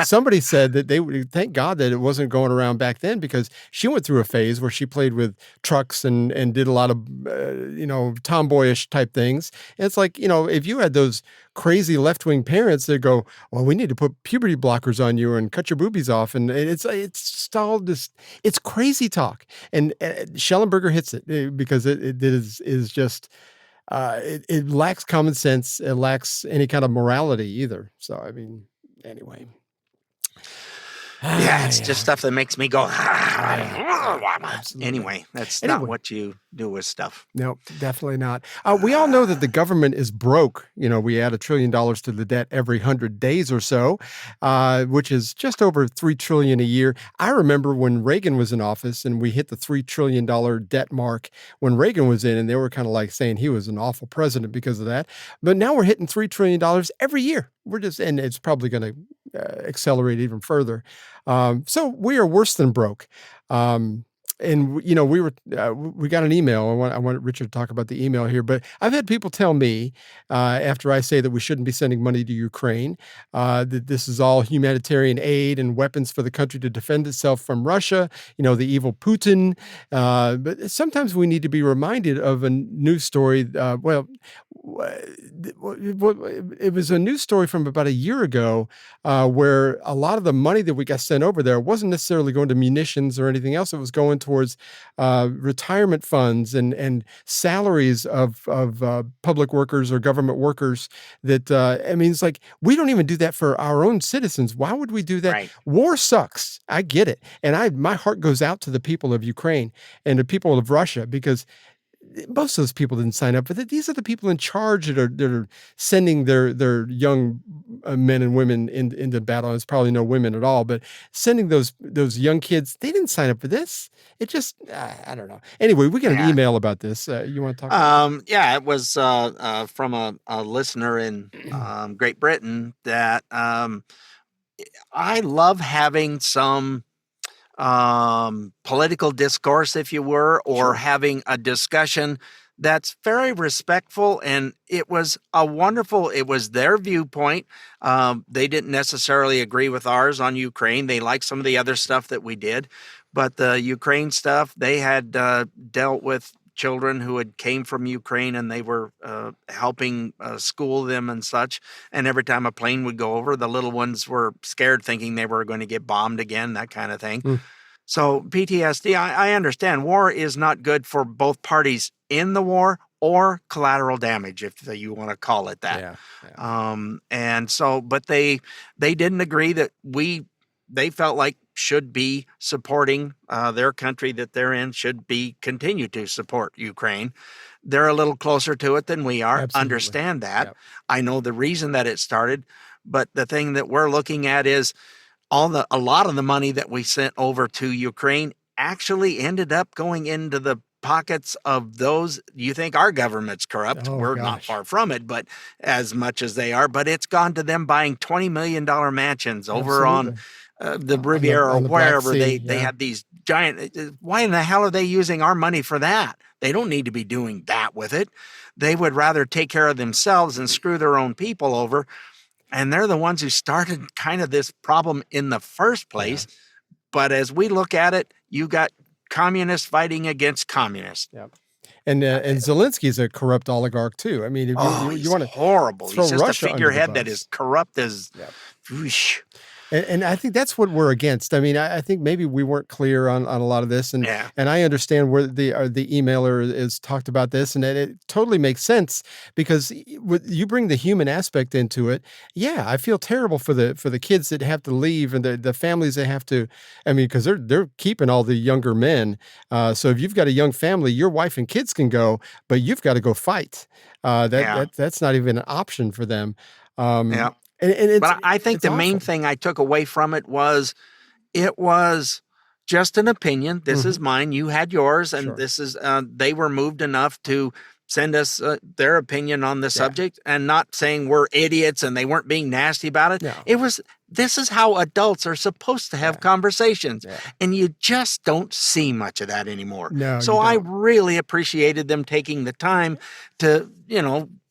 somebody said that they would thank God that it wasn't going around back then, because she went through a phase where she played with trucks and did a lot of, tomboyish type things. And it's like, if you had those crazy left-wing parents that go, well, we need to put puberty blockers on you and cut your boobies off. And it's just all this, it's crazy talk. And Shellenberger hits it because it is just, it lacks common sense. It lacks any kind of morality either. So, I mean, anyway. Yeah, it's just stuff that makes me go. Anyway, that's not what you do with stuff. No, definitely not. We all know that the government is broke. We add $1 trillion to the debt every 100 days or so, which is just over $3 trillion a year. I remember when Reagan was in office and we hit the $3 trillion debt mark when Reagan was in, and they were kind of like saying he was an awful president because of that. But now we're hitting $3 trillion every year. And it's probably going to accelerate even further. So we are worse than broke. And we got an email. I want Richard to talk about the email here, but I've had people tell me after I say that we shouldn't be sending money to Ukraine, that this is all humanitarian aid and weapons for the country to defend itself from Russia, the evil Putin. But sometimes we need to be reminded of a news story. It was a news story from about a year ago where a lot of the money that we got sent over there wasn't necessarily going to munitions or anything else. It was going towards retirement funds and salaries of public workers or government workers. That it's like, we don't even do that for our own citizens. Why would we do that? Right. War sucks. I get it, and my heart goes out to the people of Ukraine and the people of Russia, because most of those people didn't sign up for that. These are the people in charge that are sending their young men and women into battle. There's probably no women at all, but sending those young kids, they didn't sign up for this. It just, I don't know. Anyway, we got an email about this. You want to talk about it? Yeah, it was from a listener in Great Britain that I love having some political discourse, if you were, or having a discussion that's very respectful. And it was it was their viewpoint. They didn't necessarily agree with ours on Ukraine. They liked some of the other stuff that we did, but the Ukraine stuff, they had dealt with children who had came from Ukraine, and they were helping school them and such. And every time a plane would go over, the little ones were scared, thinking they were going to get bombed again, that kind of thing. So PTSD, I understand. War is not good for both parties in the war, or collateral damage, if you want to call it that. And so, but they didn't agree that they felt like should be supporting their country that they're in, should be continue to support Ukraine. They're a little closer to it than we are. Absolutely. Understand that. Yep. I know the reason that it started, but the thing that we're looking at is a lot of the money that we sent over to Ukraine actually ended up going into the pockets of those. You think our government's corrupt? We're not far from it, but as much as they are. But it's gone to them buying $20 million mansions over on the Riviera or wherever. They had these giant. Why in the hell are they using our money for that? They don't need to be doing that with it. They would rather take care of themselves and screw their own people over. And they're the ones who started kind of this problem in the first place. But as we look at it, you got communists fighting against communists. Yep. And Zelensky's a corrupt oligarch too. I mean, if you want to horrible. Throw He's just Russia a figurehead under the that bus. is corrupt as. Whoosh. And I think that's what we're against. I mean, I think maybe we weren't clear on a lot of this, and I understand where the emailer is talked about this, and it totally makes sense, because you bring the human aspect into it. Yeah, I feel terrible for the kids that have to leave, and the families that have to. I mean, because they're keeping all the younger men. So if you've got a young family, your wife and kids can go, but you've got to go fight. That's not even an option for them. But I think the main thing I took away from it was just an opinion. This is mine. You had yours, and this is they were moved enough to send us their opinion on the subject, and not saying we're idiots and they weren't being nasty about it. No. This is how adults are supposed to have conversations, and you just don't see much of that anymore. No, so I really appreciated them taking the time to,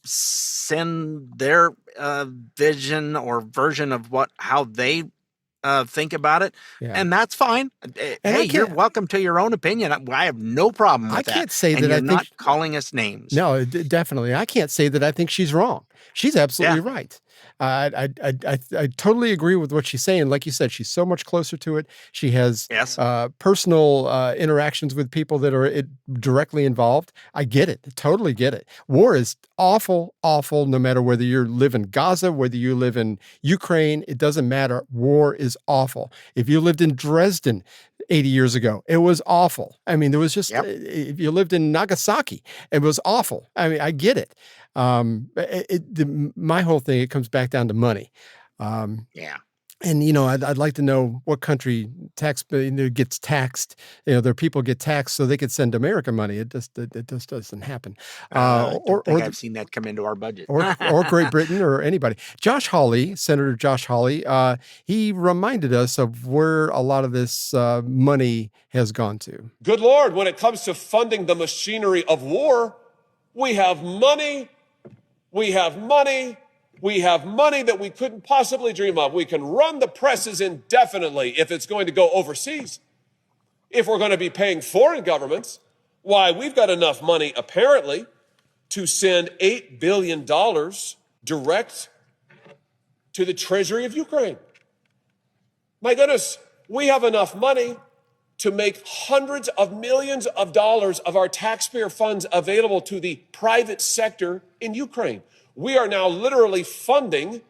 send their vision or version of how they think about it, and that's fine. Hey, you're welcome to your own opinion. I have no problem with that. I can't say and that you're I think not calling us names. No, definitely. I can't say that I think she's wrong. She's absolutely right. I totally agree with what she's saying. Like you said, she's so much closer to it. She has personal interactions with people that are directly involved. I get it. Totally get it. War is awful, awful, no matter whether you live in Gaza, whether you live in Ukraine, it doesn't matter. War is awful. If you lived in Dresden 80 years ago, it was awful. I mean, there was just, if you lived in Nagasaki, it was awful. I mean, I get it. My whole thing, it comes back down to money. And, I'd like to know what country gets taxed. Their people get taxed so they could send America money. It just doesn't happen. I've seen that come into our budget. or Great Britain or anybody. Josh Hawley, Senator Josh Hawley, he reminded us of where a lot of this money has gone to. Good Lord, when it comes to funding the machinery of war, we have money. We have money. We have money that we couldn't possibly dream of. We can run the presses indefinitely if it's going to go overseas. If we're going to be paying foreign governments, why, we've got enough money, apparently, to send $8 billion direct to the treasury of Ukraine. My goodness, we have enough money to make hundreds of millions of dollars of our taxpayer funds available to the private sector in Ukraine. We are now literally funding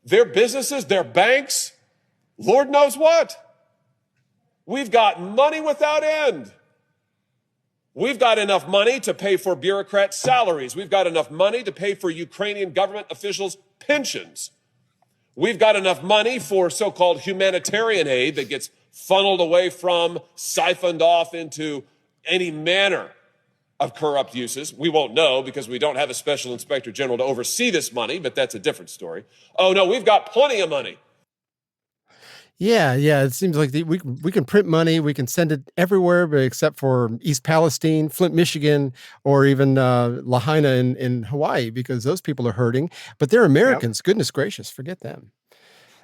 their businesses, their banks, Lord knows what. We've got money without end. We've got enough money to pay for bureaucrats' salaries. We've got enough money to pay for Ukrainian government officials' pensions. We've got enough money for so-called humanitarian aid that gets funneled away from, siphoned off into any manner of corrupt uses. We won't know because we don't have a special inspector general to oversee this money, but that's a different story. Oh no, we've got plenty of money. Yeah. It seems like we can print money. We can send it everywhere, but except for East Palestine, Flint, Michigan, or even Lahaina in Hawaii, because those people are hurting. But they're Americans. Goodness gracious, forget them.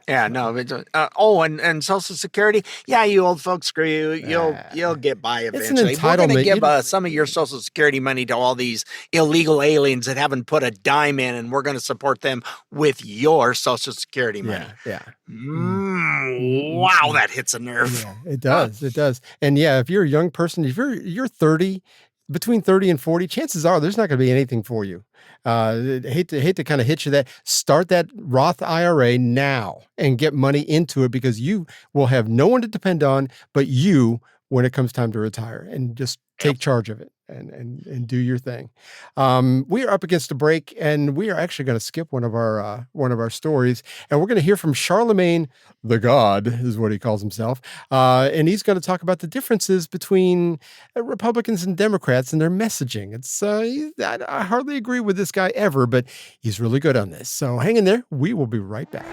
Yeah, no. And Social Security. Yeah, you old folks, screw you. You'll get by eventually. It's an entitlement. We're going to give some of your Social Security money to all these illegal aliens that haven't put a dime in, and we're going to support them with your Social Security money. Yeah. Wow, that hits a nerve. Yeah, it does. It does. And yeah, if you're a young person, if you're 30, between 30 and 40, chances are there's not going to be anything for you. Hate to kind of hit you that. Start that Roth IRA now and get money into it, because you will have no one to depend on but you when it comes time to retire, and just take charge of it and do your thing. We are up against a break, and we are actually going to skip one of our stories, and we're going to hear from Charlemagne, the God is what he calls himself, and he's going to talk about the differences between Republicans and Democrats and their messaging. It's I hardly agree with this guy ever, but he's really good on this. So hang in there. We will be right back.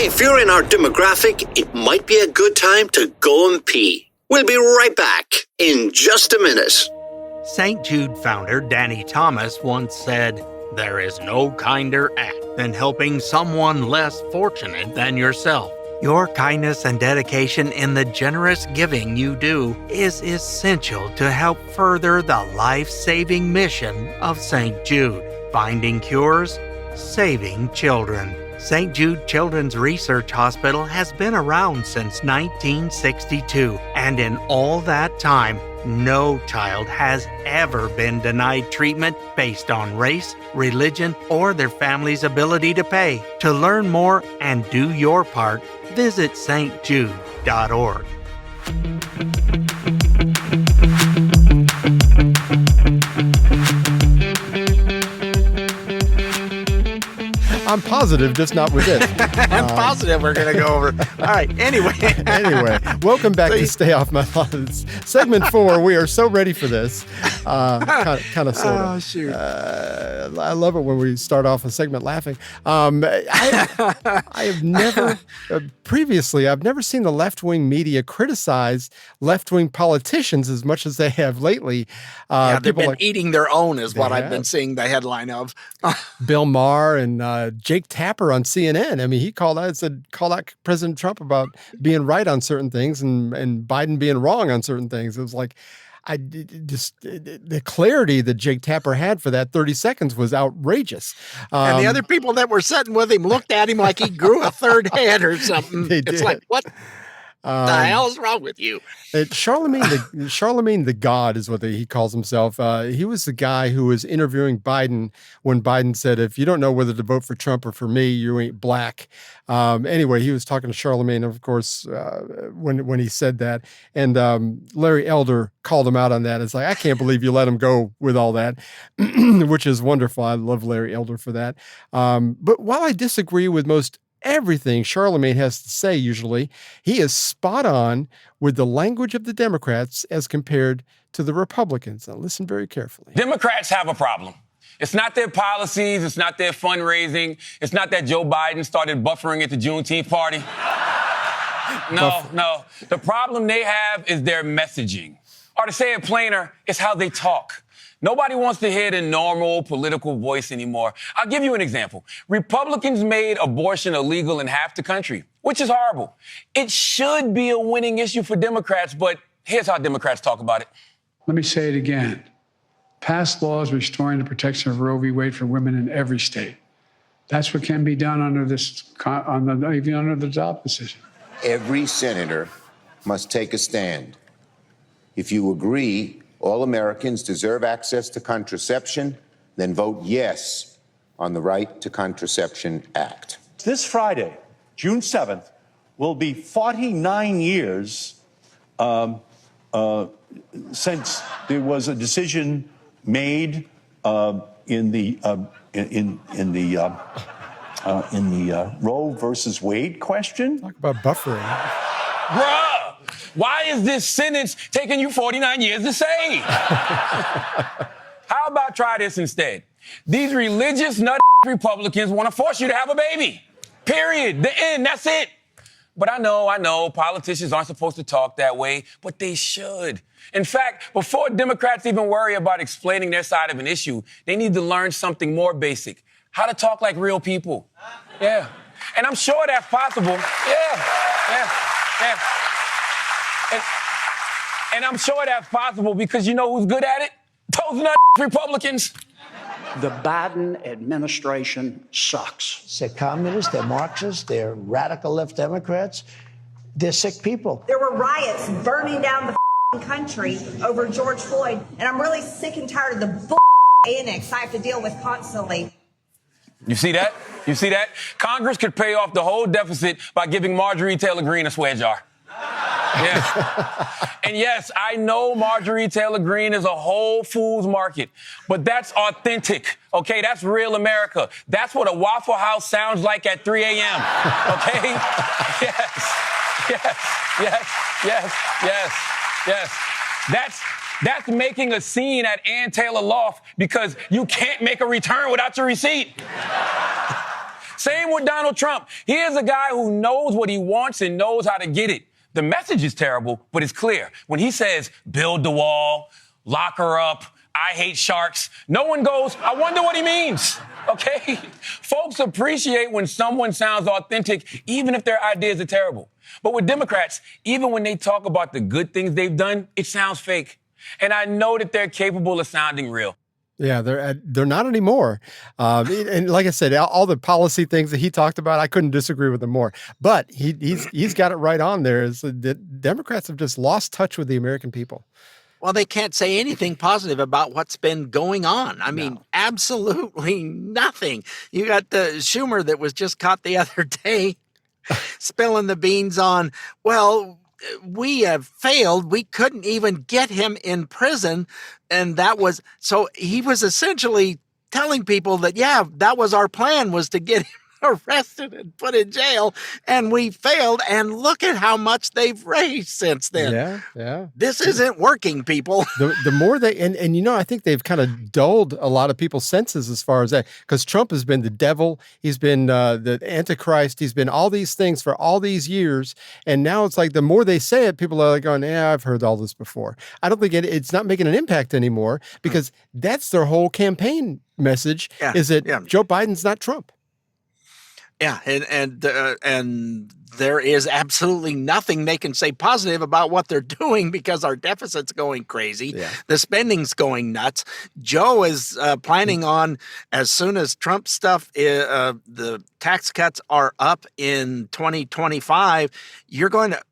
If you're in our demographic, it might be a good time to go and pee. We'll be right back in just a minute. St. Jude founder Danny Thomas once said, "There is no kinder act than helping someone less fortunate than yourself. Your kindness and dedication in the generous giving you do is essential to help further the life-saving mission of St. Jude, finding cures, saving children." St. Jude Children's Research Hospital has been around since 1962, and in all that time, no child has ever been denied treatment based on race, religion, or their family's ability to pay. To learn more and do your part, visit stjude.org. I'm positive, just not with this. And positive we're going to go over. All right. Anyway, welcome back to Stay Off My Lawn. Segment 4. We are so ready for this. Kind of, sort of. Oh, shoot. I love it when we start off a segment laughing. I have never, previously, I've never seen the left-wing media criticize left-wing politicians as much as they have lately. They've been eating their own is what I've been seeing the headline of. Bill Maher and Jake Tapper on CNN. I mean, he called out President Trump about being right on certain things and Biden being wrong on certain things. It was like, the clarity that Jake Tapper had for that 30 seconds was outrageous. And the other people that were sitting with him looked at him like he grew a third head or something. It's like, what the hell is wrong with you? Charlemagne the God is what he calls himself. He was the guy who was interviewing Biden when Biden said, if you don't know whether to vote for Trump or for me, you ain't black. Anyway, he was talking to Charlemagne, of course, when he said that. And Larry Elder called him out on that. It's like, I can't believe you let him go with all that, which is wonderful. I love Larry Elder for that. But while I disagree with most everything Charlemagne has to say, usually, he is spot on with the language of the Democrats as compared to the Republicans. Now, listen very carefully. Democrats have a problem. It's not their policies. It's not their fundraising. It's not that Joe Biden started buffering at the Juneteenth party. No. The problem they have is their messaging. Or to say it plainer, it's how they talk. Nobody wants to hear the normal political voice anymore. I'll give you an example. Republicans made abortion illegal in half the country, which is horrible. It should be a winning issue for Democrats, but here's how Democrats talk about it. Let me say it again. Pass laws restoring the protection of Roe v. Wade for women in every state. That's what can be done under even under the Dobbs decision. Every senator must take a stand. If you agree all Americans deserve access to contraception, then vote yes on the Right to Contraception Act. This Friday, June 7th, will be 49 years since there was a decision made in the Roe versus Wade question. Talk about buffering. Bruh! Why is this sentence taking you 49 years to say? How about try this instead? These religious nut Republicans want to force you to have a baby. Period. The end. That's it. But I know politicians aren't supposed to talk that way, but they should. In fact, before Democrats even worry about explaining their side of an issue, they need to learn something more basic. How to talk like real people. Yeah. And I'm sure that's possible. Yeah. And I'm sure that's possible because you know who's good at it? Those nut Republicans. The Biden administration sucks. They're communists, they're Marxists, they're radical left Democrats. They're sick people. There were riots burning down the country over George Floyd, and I'm really sick and tired of the annex I have to deal with constantly. You see that? Congress could pay off the whole deficit by giving Marjorie Taylor Greene a swear jar. Yeah. And yes, I know Marjorie Taylor Greene is a Whole Foods market, but that's authentic, okay? That's real America. That's what a Waffle House sounds like at 3 a.m., okay? Yes. That's making a scene at Ann Taylor Loft because you can't make a return without your receipt. Same with Donald Trump. He is a guy who knows what he wants and knows how to get it. The message is terrible, but it's clear. When he says, build the wall, lock her up, I hate sharks, no one goes, I wonder what he means, okay? Folks appreciate when someone sounds authentic, even if their ideas are terrible. But with Democrats, even when they talk about the good things they've done, it sounds fake. And I know that they're capable of sounding real. Yeah, they're not anymore. And like I said, all the policy things that he talked about, I couldn't disagree with him more. But he's got it right on there. Is that Democrats have just lost touch with the American people. Well, they can't say anything positive about what's been going on. I mean, absolutely nothing. You got the Schumer that was just caught the other day spilling the beans on, well, we have failed. We couldn't even get him in prison. And so he was essentially telling people that, yeah, that was our plan, was to get him arrested and put in jail, and we failed. And look at how much they've raised since then. Yeah. This isn't working, people. The more they, and you know, I think they've kind of dulled a lot of people's senses as far as that, because Trump has been the devil. He's been the Antichrist. He's been all these things for all these years. And now it's like the more they say it, people are like going, yeah, I've heard all this before. I don't think it's not making an impact anymore, because that's their whole campaign message is that Joe Biden's not Trump. Yeah, and there is absolutely nothing they can say positive about what they're doing, because our deficit's going crazy. Yeah. The spending's going nuts. Joe is planning on, as soon as Trump stuff, the tax cuts are up in 2025,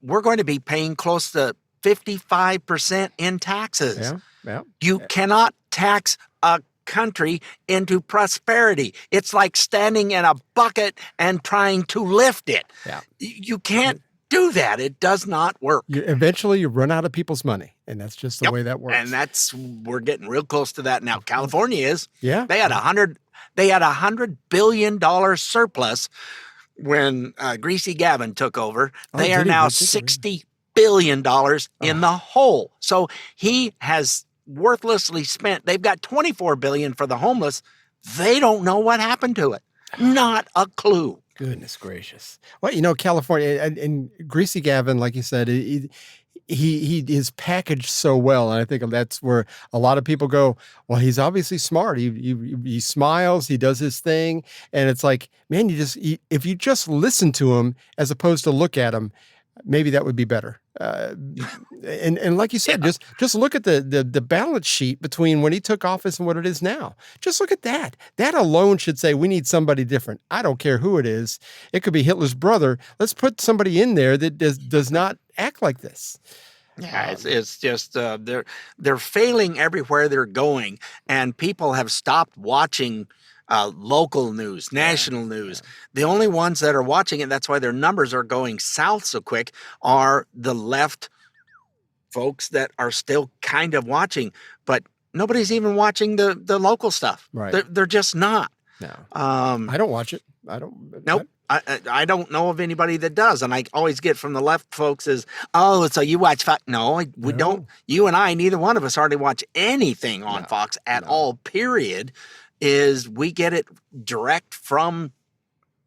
we're going to be paying close to 55% in taxes. Yeah. You cannot tax a country into prosperity. It's like standing in a bucket and trying to lift it. Yeah. You can't do that. It does not work. Eventually you run out of people's money, and that's just the way that works. And we're getting real close to that now. California is. Yeah. They had $100 billion surplus when Greasy Gavin took over. They are now $60 billion in the hole. So he has worthlessly spent. They've got $24 billion for the homeless. They don't know what happened to it. Not a clue. Goodness gracious. Well, you know, California and Greasy Gavin, like you said, he is packaged so well, and I think that's where a lot of people go, well, he's obviously smart. He smiles, he does his thing, and it's like, man, if you just listen to him as opposed to look at him, maybe that would be better. And like you said, just look at the balance sheet between when he took office and what it is now. Just look at that. That alone should say we need somebody different. I don't care who it is. It could be Hitler's brother. Let's put somebody in there that does not act like this. Yeah, it's just they're failing everywhere they're going, and people have stopped watching local news, national news. The only ones that are watching it, that's why their numbers are going south so quick, are the left folks that are still kind of watching, but nobody's even watching the local stuff. Right. They're just not. No. I don't watch it. I don't. Nope. I don't know of anybody that does. And I always get from the left folks is, oh, so you watch Fox. No, we don't. You and I, neither one of us hardly watch anything on Fox at all, period. Is we get it direct from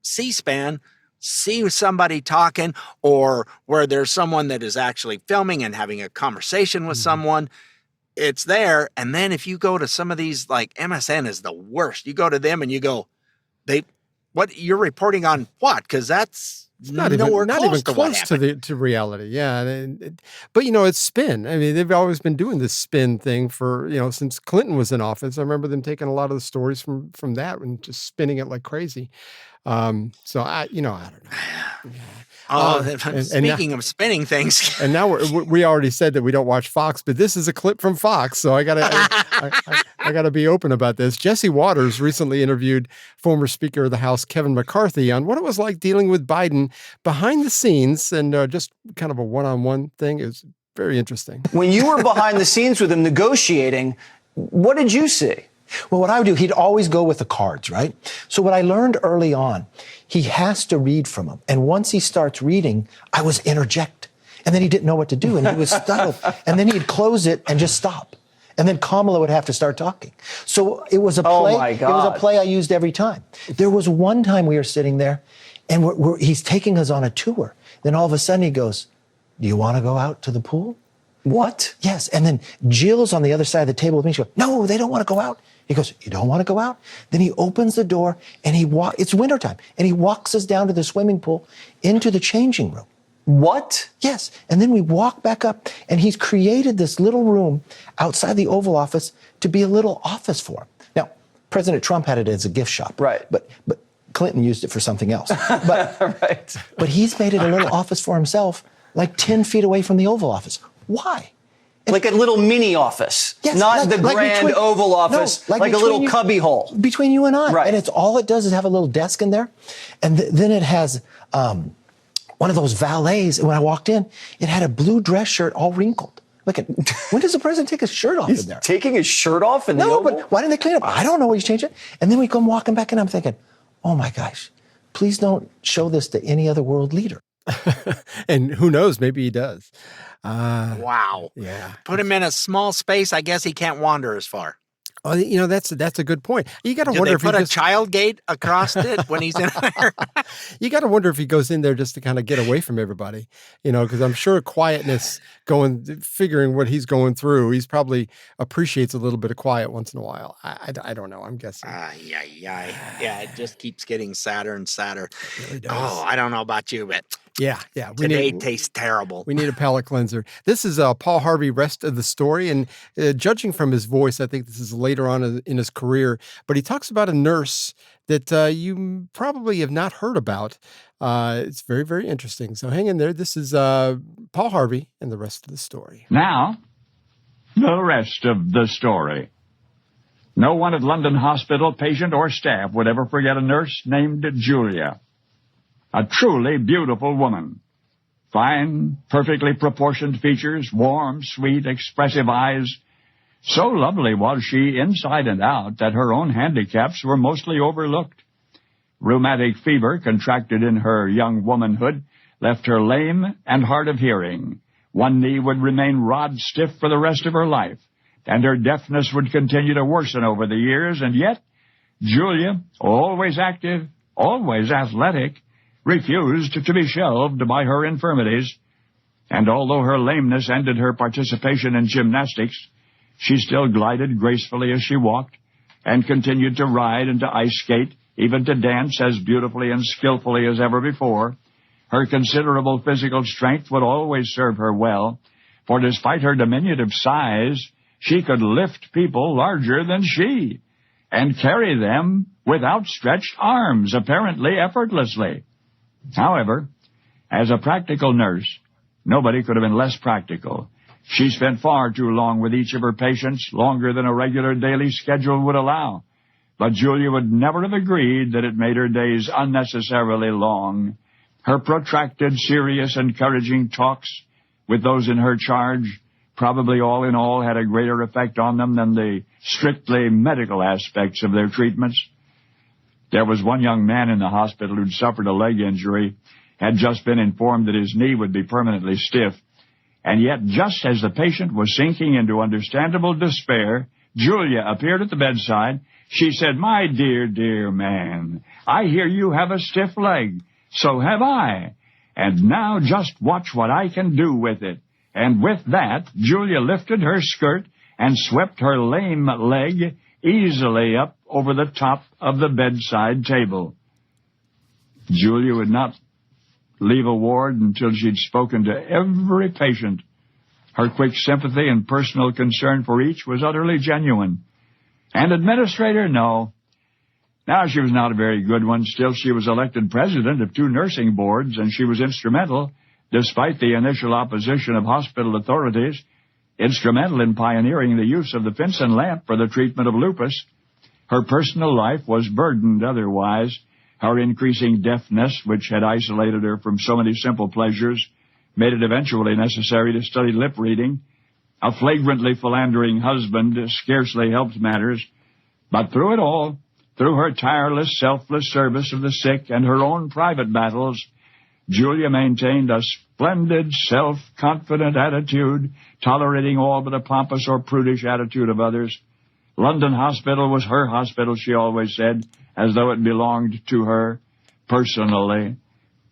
C-SPAN, see somebody talking, or where there's someone that is actually filming and having a conversation with someone. It's there. And then if you go to some of these, like MSN is the worst. You go to them and you go, what you're reporting on what? Because that's not even close to reality. Yeah. But, you know, it's spin. I mean, they've always been doing this spin thing for, you know, since Clinton was in office. I remember them taking a lot of the stories from that and just spinning it like crazy. So I don't know. Speaking of spinning things, and now we already said that we don't watch Fox, but this is a clip from Fox, so I gotta be open about this. Jesse Waters recently interviewed former Speaker of the House Kevin McCarthy on what it was like dealing with Biden behind the scenes, and just kind of a one-on-one thing. It was very interesting. When you were behind the scenes with him negotiating, what did you see? Well, what I would do, he'd always go with the cards, right? So what I learned early on, he has to read from them. And once he starts reading, I was interject. And then he didn't know what to do, and he was startled. And then he'd close it and just stop. And then Kamala would have to start talking. So it was a play. Oh my God. It was a play I used every time. There was one time we were sitting there, and he's taking us on a tour. Then all of a sudden he goes, "Do you want to go out to the pool?" What? Yes. And then Jill's on the other side of the table with me. She goes, "No, they don't want to go out." He goes, "You don't want to go out?" Then he opens the door and it's wintertime, and he walks us down to the swimming pool into the changing room. What? Yes. And then we walk back up, and he's created this little room outside the Oval Office to be a little office for him. Now, President Trump had it as a gift shop. Right. But Clinton used it for something else. But he's made it a little office for himself, like 10 feet away from the Oval Office. Why? Like a little mini office, yes, not the grand Oval Office, like a little cubby hole. Between you and I. Right. And all it does is have a little desk in there. And then it has one of those valets. And when I walked in, it had a blue dress shirt all wrinkled. Look at, when does the president take his shirt off in there? Taking his shirt off in the Oval? No, but why didn't they clean it up? I don't know why he's changed it. And then we come walking back in, I'm thinking, oh my gosh, please don't show this to any other world leader. And who knows, maybe he does. Wow. Yeah. Put him in a small space. I guess he can't wander as far. Oh, that's a good point. You got to Do wonder they if he put a just, child gate across it when he's in there? you got to wonder if he goes in there just to kind of get away from everybody, because I'm sure quietness figuring what he's going through, he's probably appreciates a little bit of quiet once in a while. I don't know. I'm guessing. Yeah. It just keeps getting sadder and sadder. It really does. Oh, I don't know about you, but yeah. Today tastes terrible. We need a palate cleanser. This is Paul Harvey, rest of the story. And judging from his voice, I think this is later on in his career. But he talks about a nurse that you probably have not heard about. It's very, very interesting. So hang in there. This is Paul Harvey and the rest of the story. Now, the rest of the story. No one at London Hospital, patient or staff, would ever forget a nurse named Julia. A truly beautiful woman. Fine, perfectly proportioned features, warm, sweet, expressive eyes. So lovely was she inside and out that her own handicaps were mostly overlooked. Rheumatic fever, contracted in her young womanhood, left her lame and hard of hearing. One knee would remain rod-stiff for the rest of her life, and her deafness would continue to worsen over the years, and yet Julia, always active, always athletic, refused to be shelved by her infirmities, and although her lameness ended her participation in gymnastics, she still glided gracefully as she walked, and continued to ride and to ice skate, even to dance as beautifully and skillfully as ever before. Her considerable physical strength would always serve her well, for despite her diminutive size, she could lift people larger than she, and carry them with outstretched arms, apparently effortlessly. However, as a practical nurse, nobody could have been less practical. She spent far too long with each of her patients, longer than a regular daily schedule would allow. But Julia would never have agreed that it made her days unnecessarily long. Her protracted, serious, encouraging talks with those in her charge probably all in all had a greater effect on them than the strictly medical aspects of their treatments. There was one young man in the hospital who'd suffered a leg injury, had just been informed that his knee would be permanently stiff, and yet just as the patient was sinking into understandable despair, Julia appeared at the bedside. She said, "My dear, dear man, I hear you have a stiff leg. So have I. And now just watch what I can do with it." And with that, Julia lifted her skirt and swept her lame leg easily up over the top of the bedside table. Julia would not leave a ward until she'd spoken to every patient. Her quick sympathy and personal concern for each was utterly genuine. And administrator, no. Now, she was not a very good one. Still, she was elected president of 2 nursing boards, and she was instrumental, despite the initial opposition of hospital authorities, instrumental in pioneering the use of the Finson lamp for the treatment of lupus. Her personal life was burdened otherwise. Her increasing deafness, which had isolated her from so many simple pleasures, made it eventually necessary to study lip reading. A flagrantly philandering husband scarcely helped matters. But through it all, through her tireless, selfless service of the sick and her own private battles, Julia maintained a splendid, self-confident attitude, tolerating all but a pompous or prudish attitude of others. London Hospital was her hospital, she always said, as though it belonged to her personally,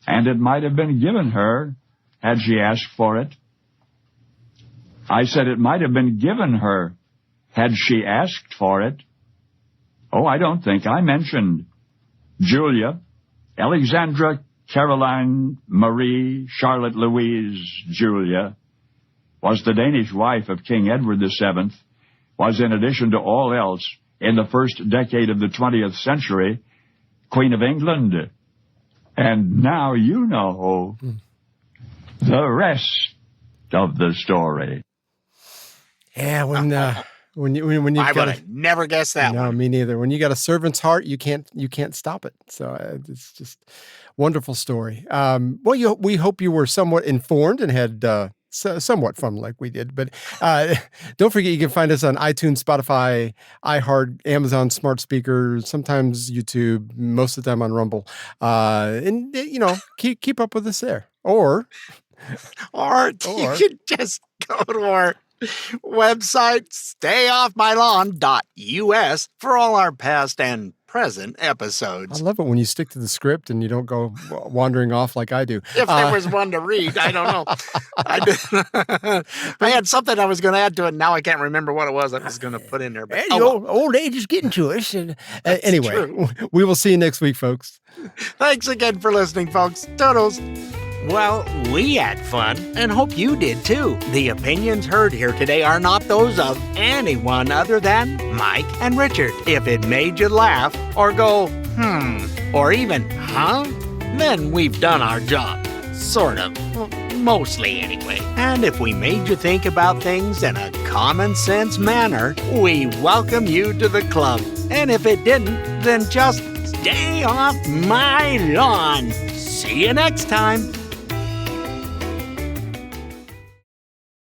and it might have been given her had she asked for it. I said it might have been given her had she asked for it. Oh, I don't think I mentioned Julia, Alexandra Caroline Marie Charlotte Louise Julia, was the Danish wife of King Edward VII, was, in addition to all else, in the first decade of the 20th century, Queen of England. And now you know the rest of the story. Yeah, when you I would have never guessed that one. No, me neither. When you got a servant's heart, you can't stop it. So it's just wonderful story. Well, we hope you were somewhat informed and had somewhat fun like we did. But don't forget, you can find us on iTunes, Spotify, iHeart, Amazon Smart Speakers, sometimes YouTube, most of the time on Rumble. And, keep up with us there. Or you can just go to our website, stayoffmylawn.us, for all our past and present episodes. I love it when you stick to the script and you don't go wandering off like I do. If there was one to read, I don't know. I had something I was going to add to it. Now I can't remember what it was I was going to put in there. But old age is getting to us. And, anyway, we will see you next week, folks. Thanks again for listening, folks. Toodles. Well, we had fun and hope you did too. The opinions heard here today are not those of anyone other than Mike and Richard. If it made you laugh or go, or even, then we've done our job. Sort of. Well, mostly anyway. And if we made you think about things in a common sense manner, we welcome you to the club. And if it didn't, then just stay off my lawn. See you next time.